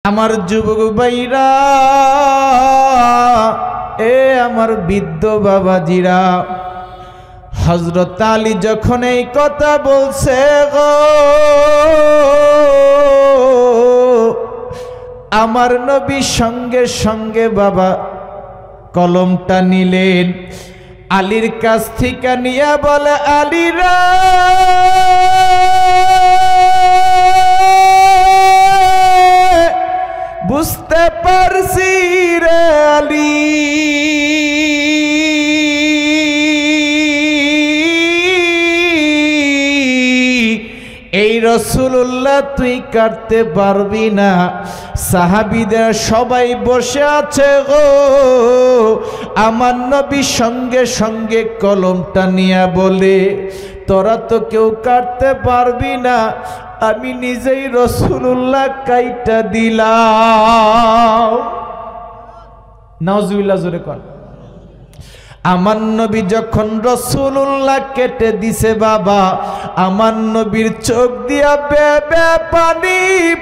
আমার যুবক ভাইরা, এ আমার বৃদ্ধ বাবাজিরা, হযরত আলী যখন এই কথা বলছে গো, আমার নবী সঙ্গে সঙ্গে বাবা কলমটা নিলেন, আলীর কাছ থেকে নিয়ে বলে, আলীরা বুঝতে পারছি রে আলী, এই রাসূলুল্লাহ তুই কাটতে পারবি না। সাহাবীদের সবাই বসে আছে গো, আমার নবী সঙ্গে সঙ্গে কলমটা নিয়ে বলে, তোরা তো কেউ কাটতে পারবি না, আমি নিজেই রাসূলুল্লাহ কাইটা দিলাম। নাউজুবিল্লাহ, জোরে কর। আমার নবী যখন রাসূলুল্লাহ কেটে দিছে বাবা, আমার নবীর চোখ দিয়া বেবে পানি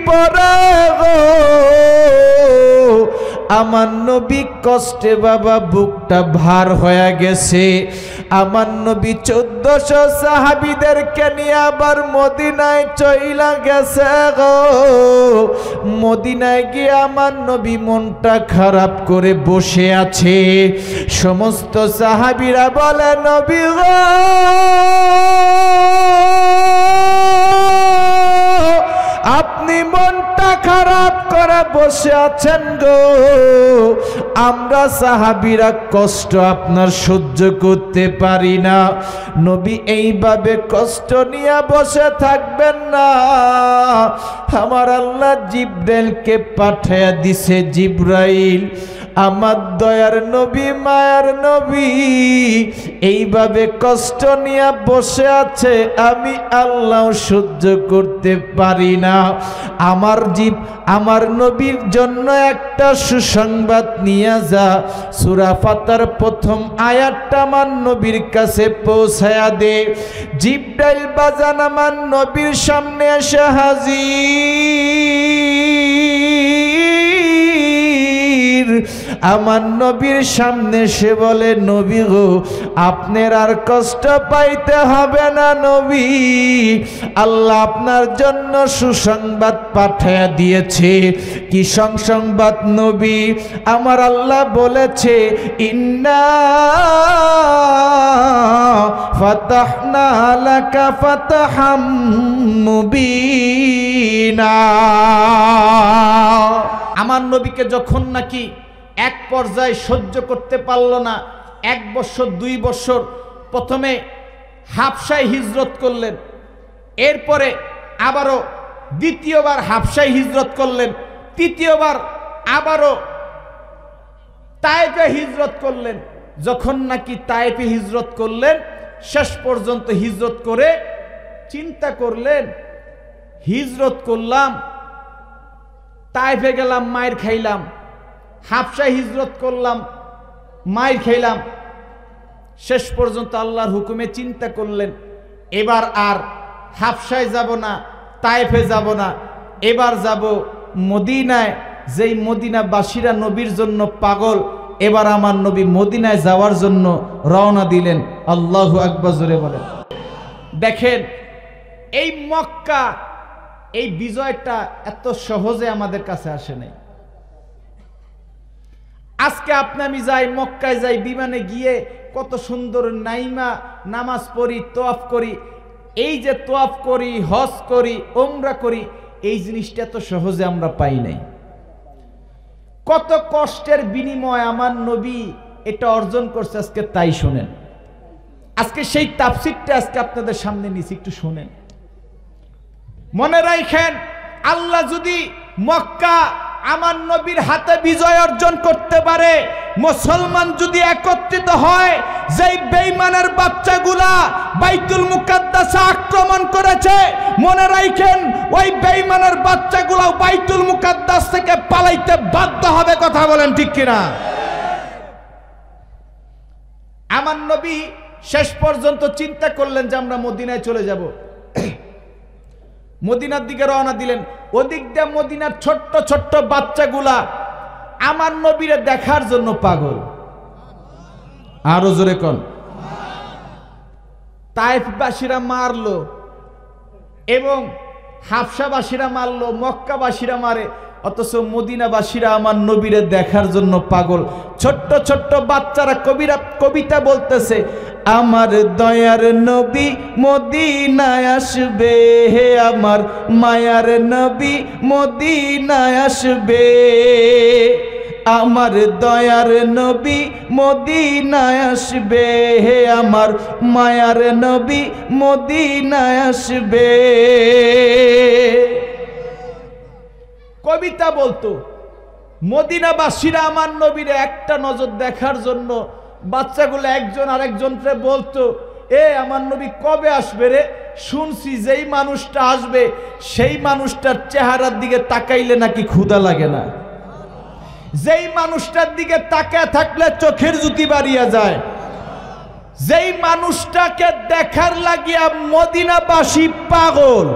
পড়ে গো, আমার নবী কষ্টে বাবা বুকটা ভার হয়ে গেছে। আমার নবী 1400 সাহাবীদেরকে নিয়ে আবার মদিনায় চইলা গেছে গো। মদিনায় গিয়ে আমার নবী মনটা খারাপ করে বসে আছে। সমস্ত সাহাবীরা বলে, নবী গো আপনি মনটা খারাপ করে বসে আছেন গো, আমরা সাহাবীরা কষ্ট আপনার সহ্য করতে পারি না। নবী এইভাবে কষ্ট নিয়ে বসে থাকবেন না, আমার আল্লাহ জিবরাইলকে পাঠিয়ে দিছে। জিবরাইল আমার দয়ার নবী, মায়ার নবী এইভাবে কষ্ট নিয়ে বসে আছে, আমি আল্লাহ সহ্য করতে পারি না। আমার নবীর জন্য একটা সুসংবাদ নিয়ে যা, সূরা ফাতির প্রথম আয়াতটা আমার নবীর কাছে পৌঁছায়া দে। জিবরাইল বাজান আমার নবীর সামনে এসে হাজির। আমার নবীর সামনে সে বলে, নবী গো আপনার আর কষ্ট পাইতে হবে না নবী, আল্লাহ আপনার জন্য সুসংবাদ পাঠিয়ে দিয়েছে। কি সংবাদ নবী? আমার আল্লাহ বলেছে, ইন্না ফাতাহনা লাকা ফাতহাম মুবিনা। আমার নবীকে যখন নাকি এক পর্যায়ে সহ্য করতে পারল না, 1 বছর 2 বছর প্রথমে হাবশায় হিজরত করলেন, এরপরে আবারও দ্বিতীয়বার হাবশায় হিজরত করলেন, তৃতীয়বার আবারও তায়েফে হিজরত করলেন। যখন নাকি তায়েফে হিজরত করলেন, শেষ পর্যন্ত হিজরত করে চিন্তা করলেন, হিজরত করলাম, তায়েফে গেলাম, মায়ের খাইলাম, হাবশায় হিজরত করলাম, মায়ের খাইলাম। শেষ পর্যন্ত আল্লাহর হুকুমে চিন্তা করলেন, এবার আর হাবশায় যাব না, তায়েফে যাব না, এবার যাব মদিনায়। যেই মদিনাবাসীরা নবীর জন্য পাগল, এবার আমার নবী মদিনায় যাওয়ার জন্য রওনা দিলেন। আল্লাহু আকবার, জোরে বলেন। দেখেন এই মক্কা, এই বিজয়টা এত সহজে আমাদের কাছে আসে নাই। আজকে আপনি আমি যাই, মক্কায় যাই, বিমানে গিয়ে কত সুন্দর নাইমা নামাজ পড়ি, তোয়াফ করি। এই যে তোয়াফ করি, হজ করি, উমরা করি, এই জিনিসটা এত সহজে আমরা পাই নাই। কত কষ্টের বিনিময় আমার নবী এটা অর্জন করছে, আজকে তাই শুনেন। আজকে সেই তাফসীরটা আজকে আপনাদের সামনে নিছি, একটু শুনেন। মনে রাখেন, আল্লাহ যদি মক্কা আমার নবীর হাতে বিজয় অর্জন করতে পারে, মুসলমান যদি একত্রিত হয়, যেই বেঈমানের বাচ্চাগুলা বাইতুল মুকাদ্দাসে আক্রমণ করেছে, মনে রাখেন ওই বেঈমানের বাচ্চাগুলা বাইতুল মুকাদ্দাস থেকে পালাইতে বাধ্য হবে। কথা বলেন ঠিক কিনা? আমার নবী শেষ পর্যন্ত চিন্তা করলেন যে আমরা মদিনায় চলে যাব। মদিনার দিকে রওনা দিলেন। ওদিক দিয়ে মদিনার ছোট্ট ছোট্ট বাচ্চাগুলা আমার নবীরে দেখার জন্য পাগল। আরো জোরে কোন। তায়েফবাসীরা মারলো এবং হাফসাবাসীরা মারলো, মক্কাবাসীরা মারে, অথচ মদিনাবাসীরা আমার নবীরে দেখার জন্য পাগল। ছোট্ট ছোট্ট বাচ্চারা কবিতা বলতেছে, আমার দয়ার নবী মদিনায় আসবে, হে আমার মায়ার নবী মদিনায় আসবে, আমার দয়ার নবী মদিনায় আসবে, হে আমার মায়ার নবী মদিনায় আসবে। কবিতা বলতো। মদিনাবাসীরা আমার নবীরে একটা নজর দেখার জন্য বাচ্চাগুলো একজন আরেকজনকে বলতো, এ আমার নবী কবে আসবে রে? শুনছি যেই মানুষটা আসবে সেই মানুষটার চেহারার দিকে তাকাইলে নাকি ক্ষুধা লাগে না, যেই মানুষটার দিকে তাকায় থাকলে চোখের জুতি বাড়িয়া যায়, যেই মানুষটাকে দেখার লাগিয়া মদিনাবাসী পাগল,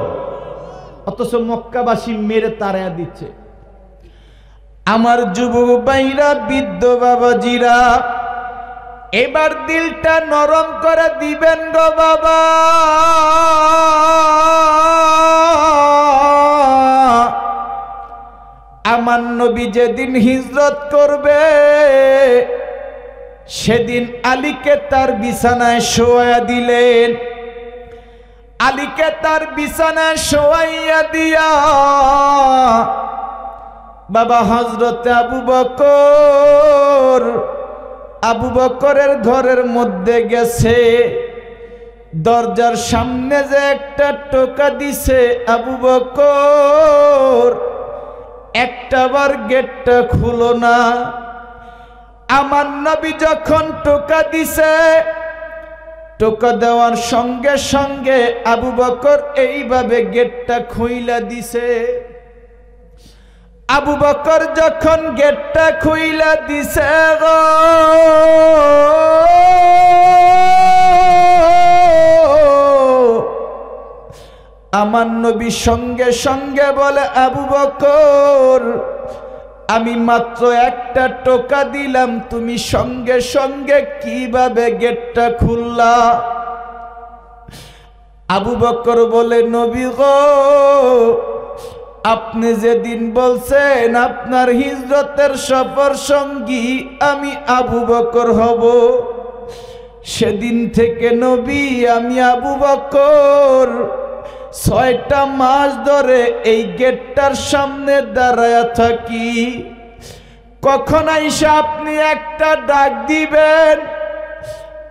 অথচ মক্কাবাসী মেরে তাড়ায়া দিচ্ছে। আমার যুবক ভাইরা, বৃদ্ধ বাবাজিরা, এবার দিলটা নরম করে দিবেন গো বাবা। আমার নবী যেদিন হিজরত করবে সেদিন আলীকে তার বিছানায় শোয়া দিলেন। আলীকে তার বিছানায় শোয়াইয়া দিয়া বাবা হযরতে আবু বকরের ঘরের মধ্যে গেছে। দরজার সামনে যে একটা টোকা দিছে আবু বকর, একটাবার গেটটা খুলো না। আমার নবী যখন টোকা দিছে, টোকা দেওয়ার সঙ্গে সঙ্গে আবু বকর এইভাবে গেটটা খুইলা দিছে। আবু বকর যখন গেটটা খুইলা দিছে গো, আমার নবী সঙ্গে সঙ্গে বলে, আবু বকর আমি মাত্র একটা টোকা দিলাম, তুমি সঙ্গে সঙ্গে কিভাবে গেটটা খুললা? আবু বকর বলে, নবী গো, আপনি যেদিন বলছেন আপনার হিজরতের সফর সঙ্গী আমি আবু বকর হব, সেদিন থেকে নবী আমি আবু বকর 6টা মাস ধরে এই গেটটার সামনে দাঁড়ায়া থাকি। কখন আইসা আপনি একটা ডাক দিবেন,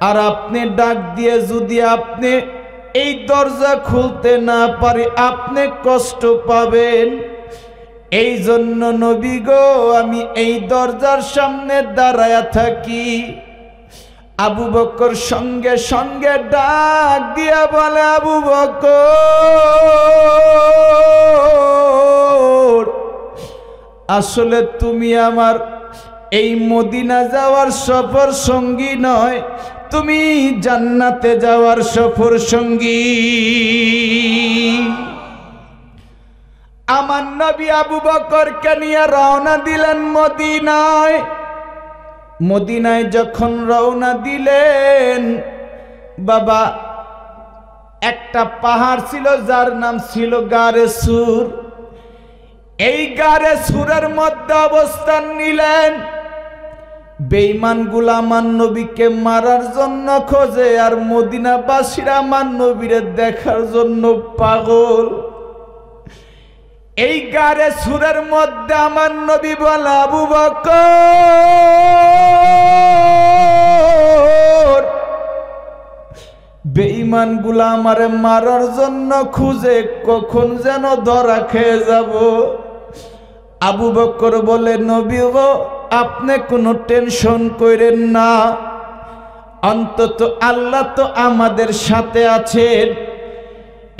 আর আপনি ডাক দিয়ে যদি আপনি এই দরজা খুলতে না পারি আপনি কষ্ট পাবেন। এই জন্য নবী গো আমি এই দরজার সামনে দাঁড়ায়া থাকি। আবু বকর সঙ্গে সঙ্গে ডাক দিয়া বলে, আবু বকর আসলে তুমি আমার এই মদিনা যাওয়ার সফর সঙ্গী নয়, তুমি জান্নাতে যাওয়ার সফর সঙ্গী। আমার নবী আবু বকরকে নিয়ে রওনা দিলেন মদিনায়। মদিনায় যখন রওনা দিলেন বাবা, একটা পাহাড় ছিল যার নাম ছিল গারে সুর। এই গারে সুরের মধ্যে অবস্থান নিলেন। বেঈমানগুলা আমার নবীকে মারার জন্য খোঁজে, আর মদিনাবাসীরা আমার নবীরে দেখার জন্য পাগল। এই গারে সুরের মধ্যে আমার নবী বলে, আবু বকর বেঈমানগুলা আমারে মারার জন্য খুঁজে, কখন যেন ধরা খেয়ে যাব। আবু বকর বলে, নবী গো আপনি কোনো টেনশন করেন না, অন্তত আল্লাহ তো আমাদের সাথে আছেন।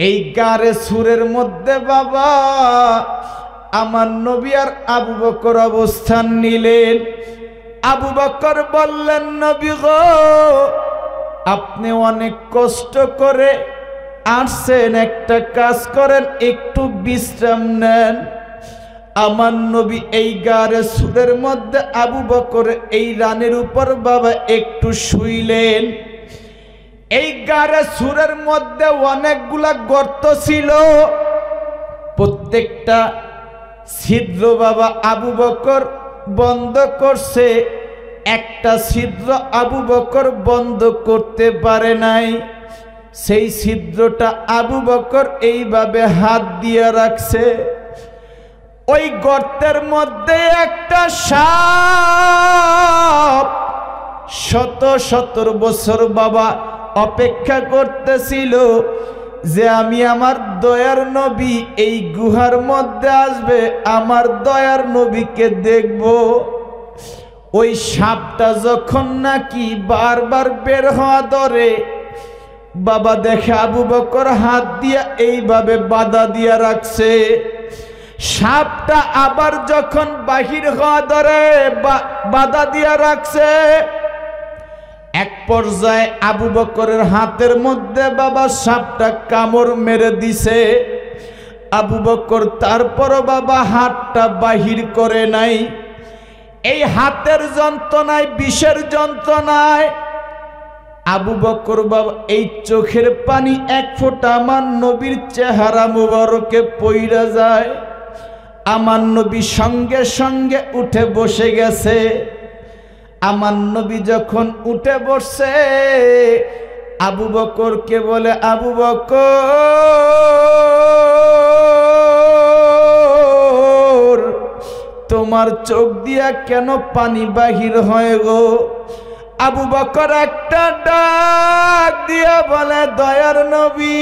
এই গারে সুরের মধ্যে বাবা আমার নবী আর আবু বকর অবস্থান নিলেন। আবু বকর বললেন, নবী গো আপনি অনেক কষ্ট করে আসছেন, একটা কাজ করেন, একটু বিশ্রাম নেন। আমার নবী এই গারে সুরের মধ্যে আবু বকর এই রানের উপর বাবা একটু শুইলেন। এই গারে সুরের মধ্যে অনেকগুলা গর্ত ছিল, প্রত্যেকটা ছিদ্র বাবা আবু বকর বন্ধ করছে, একটা ছিদ্র আবু বকর বন্ধ করতে পারে নাই। সেই ছিদ্রটা আবু বকর এইভাবে হাত দিয়ে রাখছে। ওই গর্তের মধ্যে একটা সাপ 70 বছর বাবা অপেক্ষা করতেছিল যে আমি আমার দয়ার নবী এই গুহার মধ্যে আসবে, আমার দয়ার নবীকে দেখব। ওই সাপটা যখন নাকি বারবার বের হওয়া ধরে, বাবা দেখে আবু বকর হাত দিয়া এইভাবে বাধা দিয়া রাখছে। সাপটা আবার যখন বাহির হওয়া ধরে বাধা দিয়া রাখছে। এক পর্যায়ে আবু বকরের হাতের মধ্যে বাবা সাপটা কামড় মেরে দিছে। আবু বকর তারপরও বাবা হাতটা বাহির করে নাই। এই হাতের যন্ত্রণায়, বিষের যন্ত্রণায় আবু বকর বাবা এই চোখের পানি এক ফোঁটা আমার নবীর চেহারা মুবারকে পইরা যায়। আমার নবী সঙ্গে সঙ্গে উঠে বসে গেছে। আমার নবী যখন উঠে বসছে, আবু বকরকে বলে, আবু বকর তোমার চোখ দিয়া কেন পানি বাহির হয় গো? আবু বকর একটা ডাক দিয়া বলে, দয়ার নবী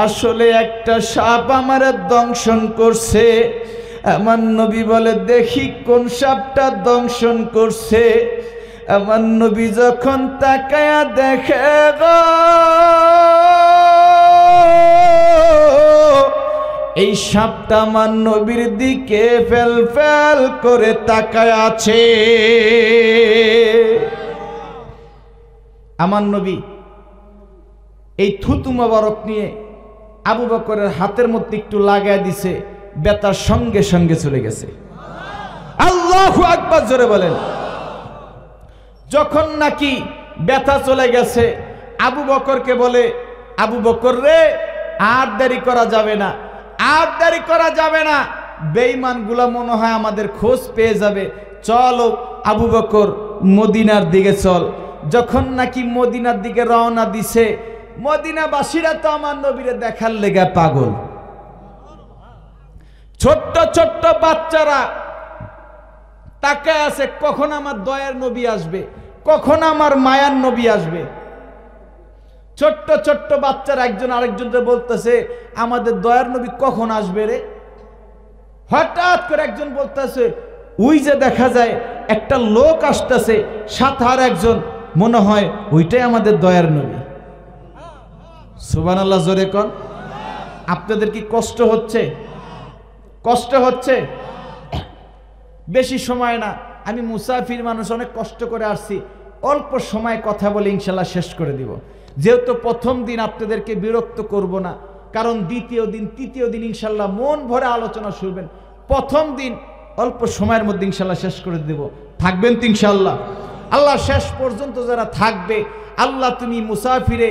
আসলে একটা সাপ আমার দংশন করছে। আমার নবী বলে, দেখি কোন সাপটা দংশন করছে। আমার নবী যখন তাকায়া দেখে গো, এই সাপটা আমার নবীর দিকে ফেল ফেল করে তাকায় আছে। আমার নবী এই থুতু মোবারক নিয়ে আবু বকরের হাতের মধ্যে একটু লাগায় দিছে, ব্যথা সঙ্গে সঙ্গে চলে গেছে। আল্লাহু আকবার জোরে বলেন। যখন নাকি ব্যথা চলে গেছে, আবু বকরকে বলে, আবু বকর রে আর দেরি করা যাবে না, আর দেরি করা যাবে না, বেঈমানগুলা মনে হয় আমাদের খোঁজ পেয়ে যাবে, চলো আবু বকর মদিনার দিকে চল। যখন নাকি মদিনার দিকে রওনা দিছে, মদিনাবাসীরা তো আমার নবীরে দেখার লেগে পাগল। ছোট্ট ছোট্ট বাচ্চারা তাকায় আছে, কখন আমার দয়ার নবী আসবে, কখন আমার মায়ার নবী আসবে। ছোট্ট ছোট্ট বাচ্চারা একজন আরেকজনকে বলতেছে, আমাদের দয়ার নবী কখন আসবে রে? হঠাৎ করে একজন বলতেছে, ওই যে দেখা যায় একটা লোক আসতেছে, সাথে আর একজন, মনে হয় ওইটাই আমাদের দয়ার নবী। সুবহানাল্লাহ জোরে কোন। আপনাদের কি কষ্ট হচ্ছে? কষ্ট হচ্ছে? বেশি সময় না, আমি মুসাফির মানুষ, অনেক কষ্ট করে আসছি, অল্প সময় কথা বলে ইনশাল্লাহ শেষ করে দিব। যেহেতু প্রথম দিন আপনাদেরকে বিরক্ত করব না, কারণ দ্বিতীয় দিন তৃতীয় দিন ইনশাল্লাহ মন ভরে আলোচনা শুনবেন। প্রথম দিন অল্প সময়ের মধ্যে ইনশাল্লাহ শেষ করে দেব। থাকবেন তো ইনশাল্লাহ? আল্লাহ শেষ পর্যন্ত যারা থাকবে, আল্লাহ তুমি মুসাফিরে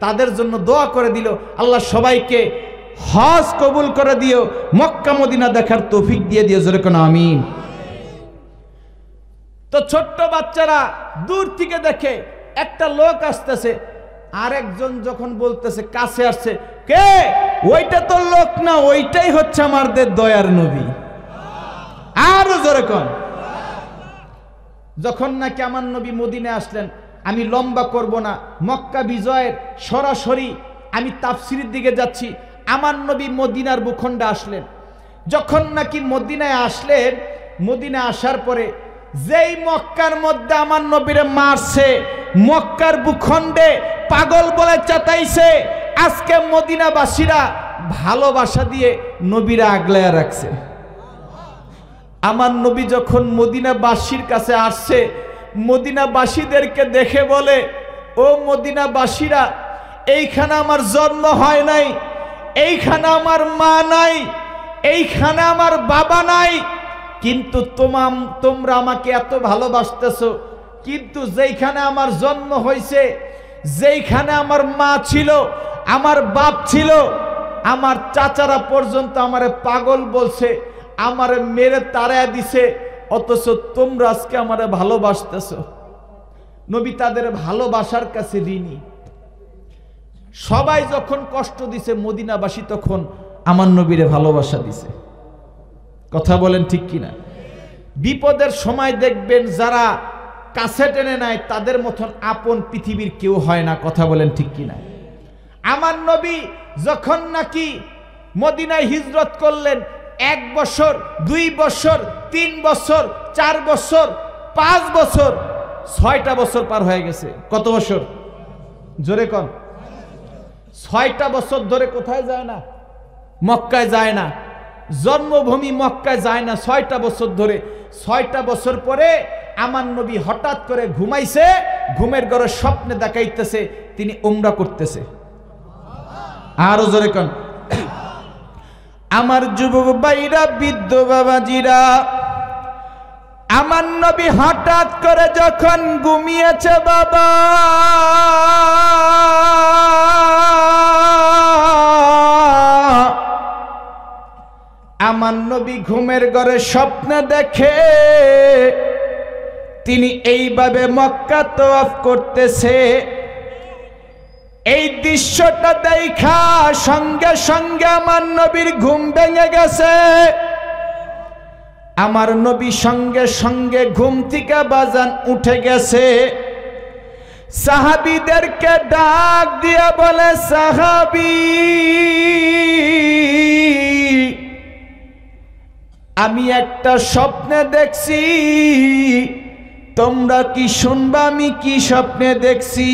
তাদের জন্য দোয়া করে দিল, আল্লাহ সবাইকে হজ কবুল করে দিও, মক্কা মদিনা দেখার তৌফিক দিয়ে দিও, জোরে কোন আমিন। তো ছোট্ট বাচ্চারা দূর থেকে দেখে একটা লোক আসতেছে, আরেকজন যখন বলতেছে কাছে আসছে, কে? ওইটা তো লোক না, ওইটাই হচ্ছে আমাদের দয়ার নবী। আরো জোরে কোন। যখন নাকি আমার নবী মদিনায় আসলেন, আমি লম্বা করব না, মক্কা বিজয়ের সরাসরি আমি তাফসিরের দিকে যাচ্ছি। আমার নবী মদিনার ভূখণ্ডে আসলেন। যখন নাকি মদিনায় আসলেন, মদিনায় আসার পরে যেই মক্কার মধ্যে আমার নবীরে মারছে, মক্কার ভূখণ্ডে পাগল বলে চাতাইছে, আজকে মদিনাবাসীরা ভালোবাসা দিয়ে নবীরা আগলায়া রাখছে। আমার নবী যখন মদিনাবাসীর কাছে আসছে, মদিনাবাসীদেরকে দেখে বলে, ও মদিনাবাসীরা, এইখানে আমার জন্ম হয় নাই, এইখানে আমার মা নাই, এইখানে আমার বাবা নাই, কিন্তু তোমরা আমাকে এত ভালোবাসতেছো, কিন্তু যেইখানে আমার জন্ম হয়েছে, যেইখানে আমার মা ছিল, আমার বাপ ছিল, আমার চাচারা পর্যন্ত আমারে পাগল বলছে, আমারে মেরে তাড়ায় দিছে, অথচ তোমরা আজকে আমারে ভালোবাসতেছো। নবী তাদের ভালোবাসার কাছে ঋণী। সবাই যখন কষ্ট দিছে, মদিনাবাসী তখন আমার নবীরে ভালোবাসা দিছে। কথা বলেন ঠিক কিনা? বিপদের সময় দেখবেন যারা কাছে টেনে নেয়, তাদের মতন আপন পৃথিবীর কেউ হয় না। কথা বলেন ঠিক কিনা? আমার নবী যখন নাকি মদিনায় হিজরত করলেন, 1 বছর, 2 বছর, 3 বছর, 4 বছর, 5 বছর, 6টা বছর পার হয়ে গেছে। কত বছর? জোরে কন। 6টা বছর ধরে কোথায় যায় না? মক্কায় যায় না, জন্মভূমি মক্কায় যায় না 6টা বছর ধরে। 6টা বছর পরে আমার নবী হঠাৎ করে ঘুমাইছে, ঘুমের ঘরে স্বপ্নে দেখাইতেছে তিনি উমরা করতেছে। আরো জোরে কন। আমার যুবক ভাইরা, বৃদ্ধ বাবাজিরা, আমার নবী হঠাৎ করে যখন ঘুমিয়েছে বাবা, আমার নবী ঘুমের ঘরে স্বপ্ন দেখে তিনি এইভাবে মক্কা তওয়াফ করতেছে। এই দৃশ্যটা দেখা সঙ্গে সঙ্গে আমার নবীর ঘুম ভেঙে গেছে। আমার নবী সঙ্গে সঙ্গে ঘুম থেকে বাজান উঠে গেছে। সাহাবীদেরকে ডাক দিয়া বলে, সাহাবী, আমি একটা স্বপ্নে দেখছি, তোমরা কি শুনবা আমি কি স্বপ্নে দেখছি?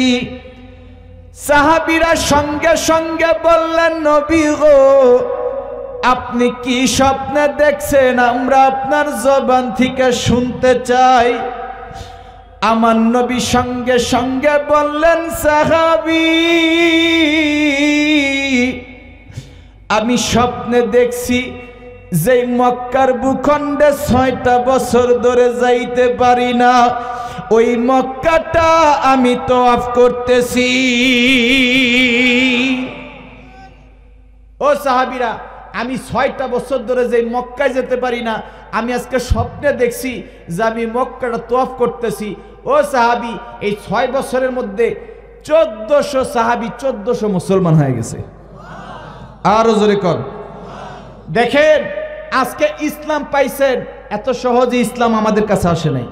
সাহাবীরা সঙ্গে সঙ্গে বললেন, নবী গো, আপনি কি স্বপ্নে দেখছেন? আমরা আপনার জবান থেকে শুনতে চাই। আমার নবী সঙ্গে সঙ্গে বললেন, সাহাবী, আমি স্বপ্নে দেখছি যে মক্কার ভূখণ্ডে 6টা বছর ধরে যাইতে পারি না, ওই মক্কাটা আমি তওয়াফ করতেছি। ও সাহাবীরা, আমি 6টা বছর ধরে যে মক্কায় যেতে পারি না, আমি আজকে স্বপ্নে দেখছি যে আমি মক্কাটা তওয়াফ করতেছি। ও সাহাবী, এই 6 বছরের মধ্যে 1400 সাহাবী, 1400 মুসলমান হয়ে গেছে। আরো জোরে কর। দেখেন, আজকে ইসলাম পাইছেন, এত সহজে ইসলাম আমাদের কাছে আসে নাই।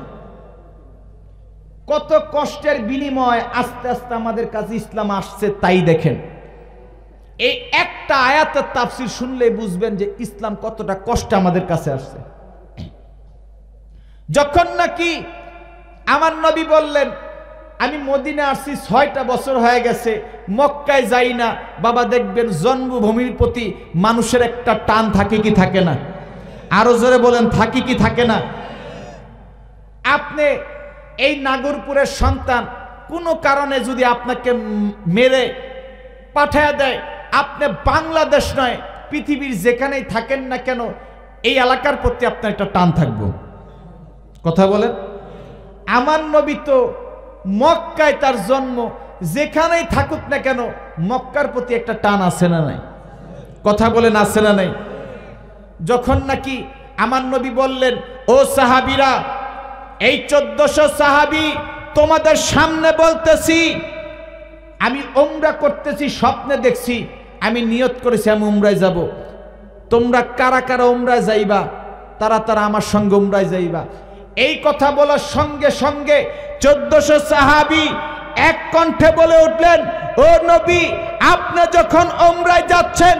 কত কষ্টের বিনিময় আস্তে আস্তে আমাদের কাছে ইসলাম আসছে। তাই দেখেন, এই একটা আয়াতের তাফসীর শুনলে বুঝবেন যে ইসলাম কতটা কষ্টে আমাদের কাছে আসছে। যখন নাকি আমার নবী বললেন, আমি মদিনা আসছি 6টা বছর হয়ে গেছে, মক্কায় যাই না। বাবা, দেখবেন জন্মভূমির প্রতি মানুষের একটা টান থাকে কি থাকে না? আরো জোরে বলেন, থাকে কি থাকে না? আপনি এই নাগরপুরের সন্তান, কোনো কারণে যদি আপনাকে মেরে পাঠায় দেয়, আপনি বাংলাদেশ নয়, পৃথিবীর যেখানেই থাকেন না কেন, এই এলাকার প্রতি আপনার একটা টান থাকবে। কথা বলেন। আমার নবী তো মক্কায় তার জন্ম, যেখানেই থাকুক না কেন মক্কার প্রতি একটা টান আছে না নাই? কথা বলেন, আছে না নাই? যখন নাকি আমার নবী বললেন, ও সাহাবীরা, এই 1400 সাহাবী তোমাদের সামনে বলতেছি, আমি উমরা করতেছি, স্বপ্নে দেখছি, আমি নিয়ত করেছি আমি উমরায় যাব। তোমরা কারা কারা উমরায় যাইবা, তারা তারা আমার সঙ্গে উমরায় যাইবা। এই কথা বলার সঙ্গে সঙ্গে 1400 সাহাবী এক কণ্ঠে বলে উঠলেন, ও নবী, আপনি যখন উমরায় যাচ্ছেন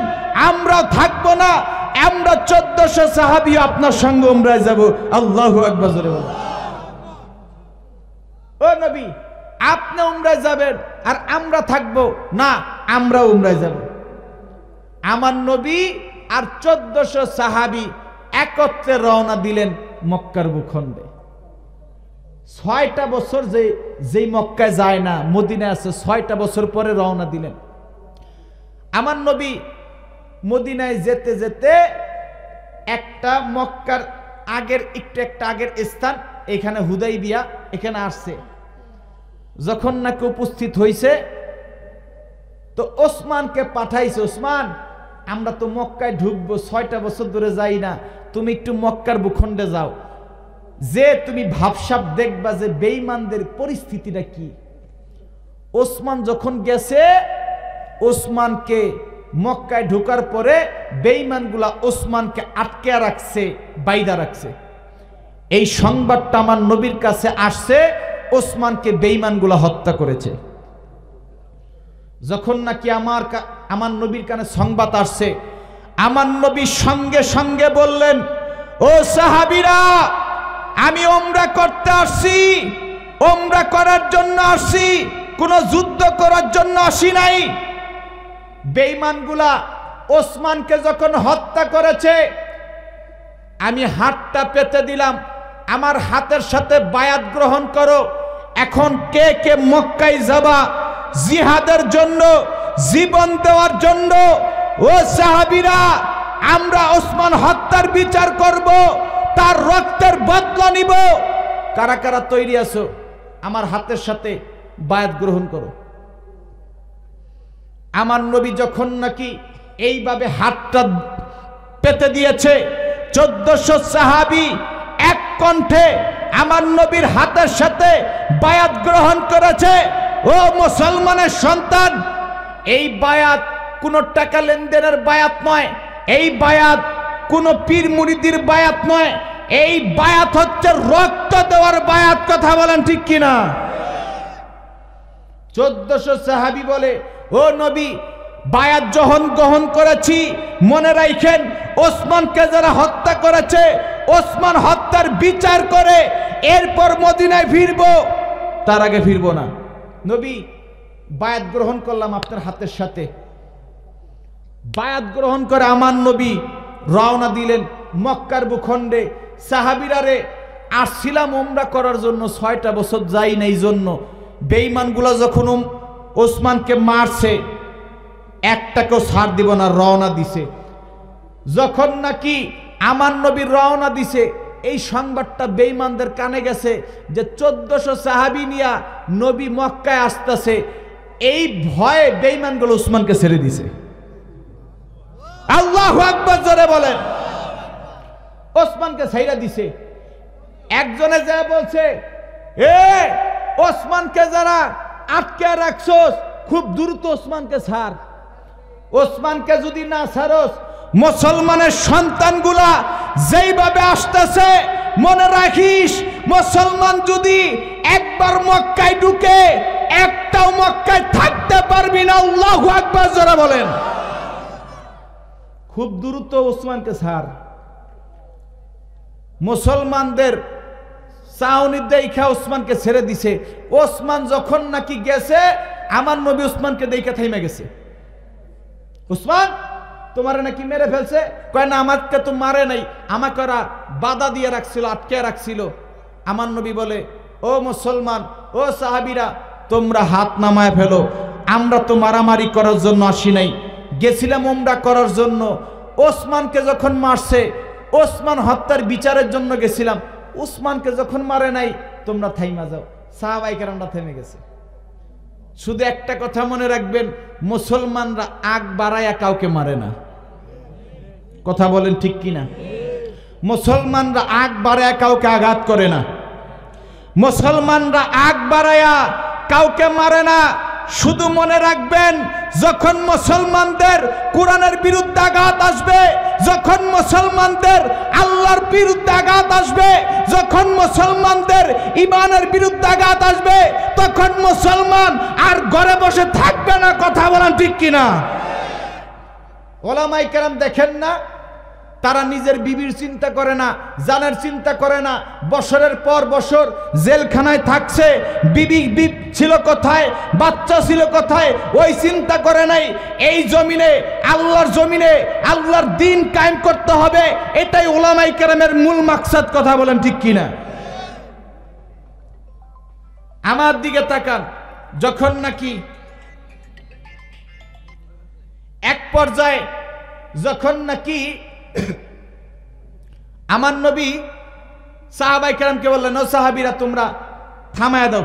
আমরাও থাকবো না, আমরা 1400 সাহাবী আপনার সঙ্গে উমরায় যাব। আল্লাহু আকবার জোরে বলেন। ও নবী, আপনি উমরায় যাবেন আর আমরা থাকবো না, আমরা উমরায় যাব। আমার নবী আর 1400 সাহাবী একত্রে রওনা দিলেন মক্কার ভূখণ্ডে। 6টা বছর যে যেই মক্কায় যায় না, মদিনায় আছে, 6টা বছর পরে রওনা দিলেন। আমার নবী মদিনায় যেতে যেতে একটা মক্কার আগের একটা আগের স্থান, এখানে হুদাইবিয়া, এখানে আসছে। যখন নাকি উপস্থিত হয়েছে তো ওসমানকে পাঠাইছে, ওসমান আমরা তো মক্কায় ঢুকবো, 6টা বছর ধরে যাই না, তুমি একটু মক্কার ভূখণ্ডে যাও, যে তুমি ভাবসাব দেখবা যে বেঈমানদের পরিস্থিতিটা কি। ওসমান যখন গেছে, ওসমানকে মক্কায় ঢোকার পরে বেঈমানগুলা ওসমানকে আটকে রাখছে, বাইদা রাখছে। এই সংবাদটা আমার নবীর কাছে আসছে, ওসমানকে বেঈমানগুলা হত্যা করেছে। যখন নাকি আমার নবীর কানে সংবাদ আসছে, আমার নবী সঙ্গে সঙ্গে বললেন, ও সাহাবীরা, আমি ওমরা করতে আসছি, ওমরা করার জন্য আসছি, কোন যুদ্ধ করার জন্য আসি নাই। বেঈমানগুলা ওসমানকে যখন হত্যা করেছে, আমি হাতটা পেতে দিলাম, আমার হাতের সাথে বায়াত গ্রহণ করো। এখন কে কে মক্কায় যাবা জিহাদের জন্য, জীবন দেওয়ার জন্য? ও সাহাবীরা, আমরা ওসমান হত্যার বিচার করব, তার রক্তের বদলা নিব। কারা কারা তৈরি আছো আমার হাতের সাথে বায়াত গ্রহণ করো? আমার নবী যখন নাকি এইভাবে হাতটা পেতে দিয়েছে, 1400 সাহাবী এক কণ্ঠে আমার নবীর হাতের সাথে বায়াত গ্রহণ করেছে। ও মুসলমানের সন্তান, এই বায়াত কোন টাকা লেনদেনের বায়াত নয়, এই বায়াত কোন পীর মুরিদির বায়াত নয়, এই বায়াত হচ্ছে রক্ত দেওয়ার বায়াত। কথা বলেন ঠিক কিনা? 1400 সাহাবী বলে, ও নবী, বায়াত যখন গ্রহণ করেছি, মনে রাখেন ওসমানকে যারা হত্যা করেছে, ওসমান হত্যার বিচার করে এরপর মদিনায় ফিরব, তার আগে ফিরব না। নবী, বায়াত গ্রহণ করলাম আপনার হাতের সাথে। বায়াত গ্রহণ করে আমার নবী রওনা দিলেন মক্কার ভূখণ্ডে। সাহাবীরা রে, আসছিলাম উমরা করার জন্য, 6টা বছর যাই না, এই জন্য বেঈমানগুলা যখন ওসমানকে মারছে, একটাকেও ছাড় দিব না, রওনা দিছে। যখন নাকি আমার নবী রওনা দিছে, এই সংবাদটা বেঈমানদের কানে গেছে যে 1400 সাহাবী নিয়া নবী মক্কায় আসতেছে। এই ভয়ে বেঈমানগুলো ওসমানকে ছেড়ে দিছে। আল্লাহু আকবার জোরে বলেন। ওসমানকে ছেড়ে দিছে। একজনে যায় বলছে, এ ওসমানকে যারা আটকে রাখছস, খুব দ্রুত ওসমানকে ছাড়। ওসমানকে যদি না ছাড়স, মুসলমানের সন্তানগুলা যেইভাবে আসতেছে, মনে রাখিস, মুসলমান যদি একবার মক্কায় ঢুকে, একটাও মক্কায় থাকতে পারবি না। আল্লাহু আকবার জোরে বলেন। খুব দ্রুত ওসমানকে ছাড়। মুসলমানদের চাউনি দেখা ওসমানকে ছেড়ে দিছে। ওসমান যখন নাকি গেছে, আমার নবী ওসমানকে দেখে থাইমে গেছে। ওসমান, তোমারে নাকি মেরে ফেলছে? কয় না, আমাকে তো মারে নাই, আমাকে ওরা বাধা দিয়ে রাখছিল, আটকে রাখছিল। আমার নবী বলে, ও মুসলমান, ও সাহাবীরা, তোমরা হাত নামায় ফেলো, আমরা তো মারামারি করার জন্য আসি নাই, গেছিলাম উমরা করার জন্য। ওসমানকে যখন মারছে, ওসমান হত্যার বিচারের জন্য গেছিলাম, ওসমানকে যখন মারে নাই, তোমরা থাইমা যাও। সাহাবায়ে কেরামরা থেমে গেছে। শুধু একটা কথা মনে রাখবেন, মুসলমানরা আগ বাড়ায়া কাউকে মারে না। কথা বলেন ঠিক কিনা? মুসলমানরা আগ বাড়ায়া কাউকে আঘাত করে না। মুসলমানরা আগ বাড়ায়া কাউকে মারে না। শুধু মনে রাখবেন, যখন মুসলমানদের কোরআনের বিরুদ্ধে আঘাত আসবে, যখন মুসলমানদের আল্লাহর বিরুদ্ধে আঘাত আসবে, যখন মুসলমানদের ঈমানের বিরুদ্ধে আঘাত আসবে, তখন মুসলমান আর ঘরে বসে থাকবে না। কথা বলেন ঠিক কিনা? ওলামায়ে কেরাম দেখেন না, তারা নিজের বিবির চিন্তা করে না, জানের চিন্তা করে না। বছরের পর বছর জেলখানায় থাকছে, বিবি ছিল কোথায়, বাচ্চা ছিল কোথায়, ওই চিন্তা করে নাই। এই জমিনে, আল্লাহর জমিনে আল্লাহর দ্বীন কায়েম করতে হবে, এটাই ওলামায়ে কেরামের মূল মাকসাদ। কথা বলেন ঠিক কিনা? আমার দিকে তাকান, যখন নাকি এক পর্যায়ে যখন নাকি আমার নবী সাহাবায়ে কেরামকে বললেন, ও সাহাবীরা তোমরা থামায়া দাও,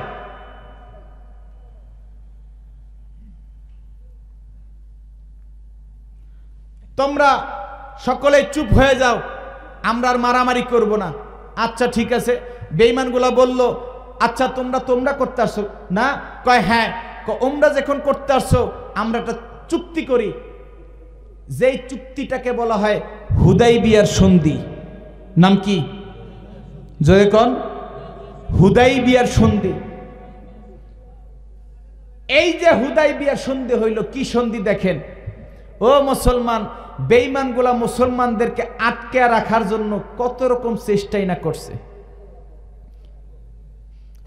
তোমরা সকলে চুপ হয়ে যাও, আমরা আর মারামারি করব না। আচ্ছা ঠিক আছে। বেঈমানগুলা বলল, আচ্ছা তোমরা করতে আসছো না? কয় হ্যাঁ। ওমরা যখন করতে আসছো আমরা একটা চুক্তি করি, যেই চুক্তিটাকে বলা হয় হুদাইবিয়ার সন্ধি। নাম কি? জয় কোন? হুদাইবিয়ার সন্ধি। এই যে হুদাইবিয়ার সন্ধি হইল, কি সন্ধি দেখেন ও মুসলমান, বেঈমানগুলা মুসলমানদেরকে আটকে রাখার জন্য কত রকম চেষ্টাই না করছে।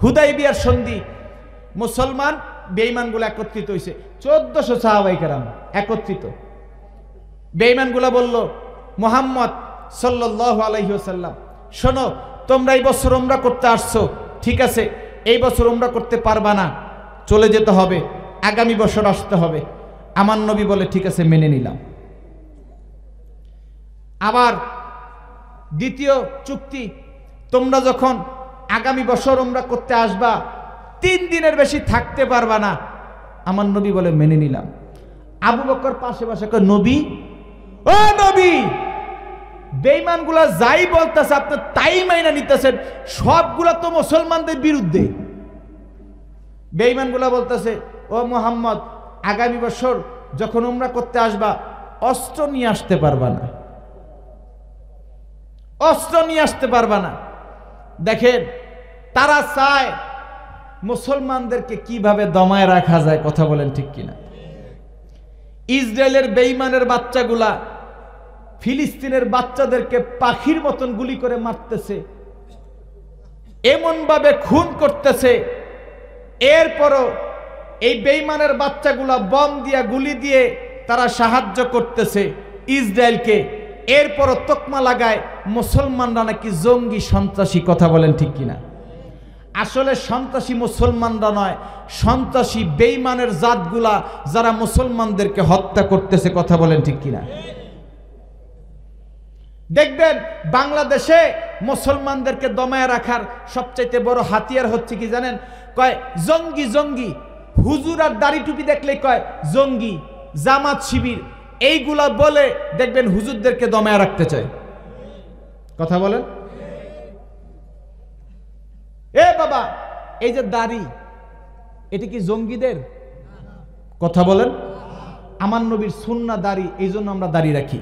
হুদাইবিয়ার সন্ধি, মুসলমান বেঈমানগুলা একত্রিত হইছে, 1400 সাহাবায়ে কেরাম একত্রিত। বেঈমানগুলা বলল, মুহাম্মদ সাল্লাল্লাহু আলাইহি ওয়াসাল্লাম শোনো, তোমরা এই বছর উমরা করতে আসছো, ঠিক আছে, এই বছর উমরা করতে পারবা না, চলে যেতে হবে, আগামী বছর আসতে হবে। আমার নবী বলে ঠিক আছে, মেনে নিলাম। আবার দ্বিতীয় চুক্তি, তোমরা যখন আগামী বছর উমরা করতে আসবা 3 দিনের বেশি থাকতে পারবা না। আমার নবী বলে মেনে নিলাম। আবু বকর পাশে পাশে কয়, নবী ও নবী, বেঈমানগুলা যাই বলতেছে আপনি তাই মাইনা নিতেছেন, সবগুলা তো মুসলমানদের বিরুদ্ধে। বেঈমানগুলা বলতেছে, ও মুহাম্মদ, আগামী বছর যখন উমরা করতে আসবা অস্ত্র নিয়ে আসতে পারবা না, অস্ত্র নিয়ে আসতে পারবা না। দেখেন তারা চায় মুসলমানদেরকে কিভাবে দমায় রাখা যায়, কথা বলেন ঠিক কিনা? ইসরায়েলের বেঈমানের বাচ্চাগুলা ফিলিস্তিনের বাচ্চাদেরকে পাখির মতন গুলি করে মারতেছে, এমন ভাবে খুন করতেছে। এরপরও এই বেঈমানের বাচ্চাগুলা বম দিয়া গুলি দিয়ে তারা সাহায্য করতেছে ইসরায়েলকে। এরপরও তকমা লাগায় মুসলমানরা নাকি জঙ্গি সন্ত্রাসী, কথা বলেন ঠিক কিনা? আসলে সন্ত্রাসী মুসলমানরা নয়, সন্ত্রাসী বেঈমানের জাতগুলা যারা মুসলমানদেরকে হত্যা করতেছে, কথা বলেন ঠিক কিনা? দেখবেন বাংলাদেশে মুসলমানদেরকে দমায় রাখার সবচাইতে বড় হাতিয়ার হচ্ছে কি জানেন? কয় জঙ্গি জঙ্গি, হুজুর আর দাড়ি টুপি দেখলে কয় জঙ্গি, জামাত শিবির, এইগুলা বলে দেখবেন হুজুরদেরকে দমায় রাখতে চায়, কথা বলেন। এ বাবা, এই যে দাড়ি, এটা কি জঙ্গিদের? কথা বলেন। আমার নবীর সুন্নাহ দাড়ি, এই জন্য আমরা দাড়ি রাখি।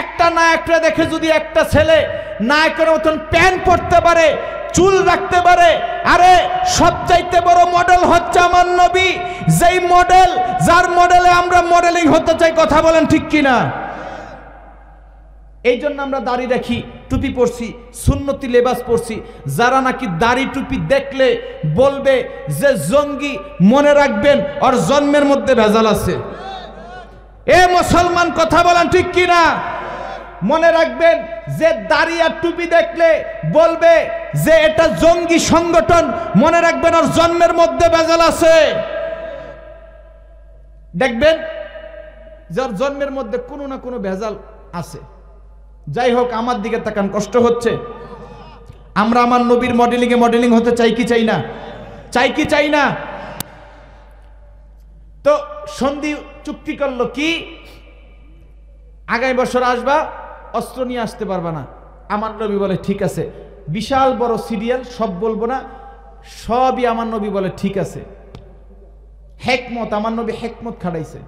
একটা নায়করা দেখে যদি একটা ছেলে নায়কের মতন প্যান্ট পরতে পারে, চুল রাখতে পারে, আরে সবচাইতে বড় মডেল হচ্ছে আমার নবী, যেই মডেল, যার মডেলে আমরা মডেলিং হতে চাই, কথা বলেন ঠিক কিনা? এই জন্য আমরা দাড়ি রাখি, টুপি পরছি, সুন্নতি লেবাস পরছি। যারা নাকি দাড়ি টুপি দেখলে বলবে যে জঙ্গি, মনে রাখবেন ওর জন্মের মধ্যে ভেজাল আছে। এ মুসলমান, কথা বলেন ঠিক কিনা? মনে রাখবেন যে দাড়ি আর টুপি দেখলে বলবে যে এটা জঙ্গি সংগঠন, মনে রাখবেন ওর জন্মের মধ্যে ভেজাল আছে। দেখবেন যে ওর জন্মের মধ্যে কোনো না কোনো ভেজাল আছে। যাই হোক, আমার দিকে তাকান, কষ্ট হচ্ছে। আমরা আমার নবীর মডেলিং হতে চাই কি চাই না? চাই কি চাই না? তো সন্ধি চুক্তি করলো কি, আগামী বছর আসবা, অস্ত্র নিয়ে আসতে পারবা না। আমার নবী বলে ঠিক আছে। বিশাল বড় সিরিয়াল, সব বলবো না, সবই আমার নবী বলে ঠিক আছে। হেকমত, আমার নবী হেকমত খাটাইছে।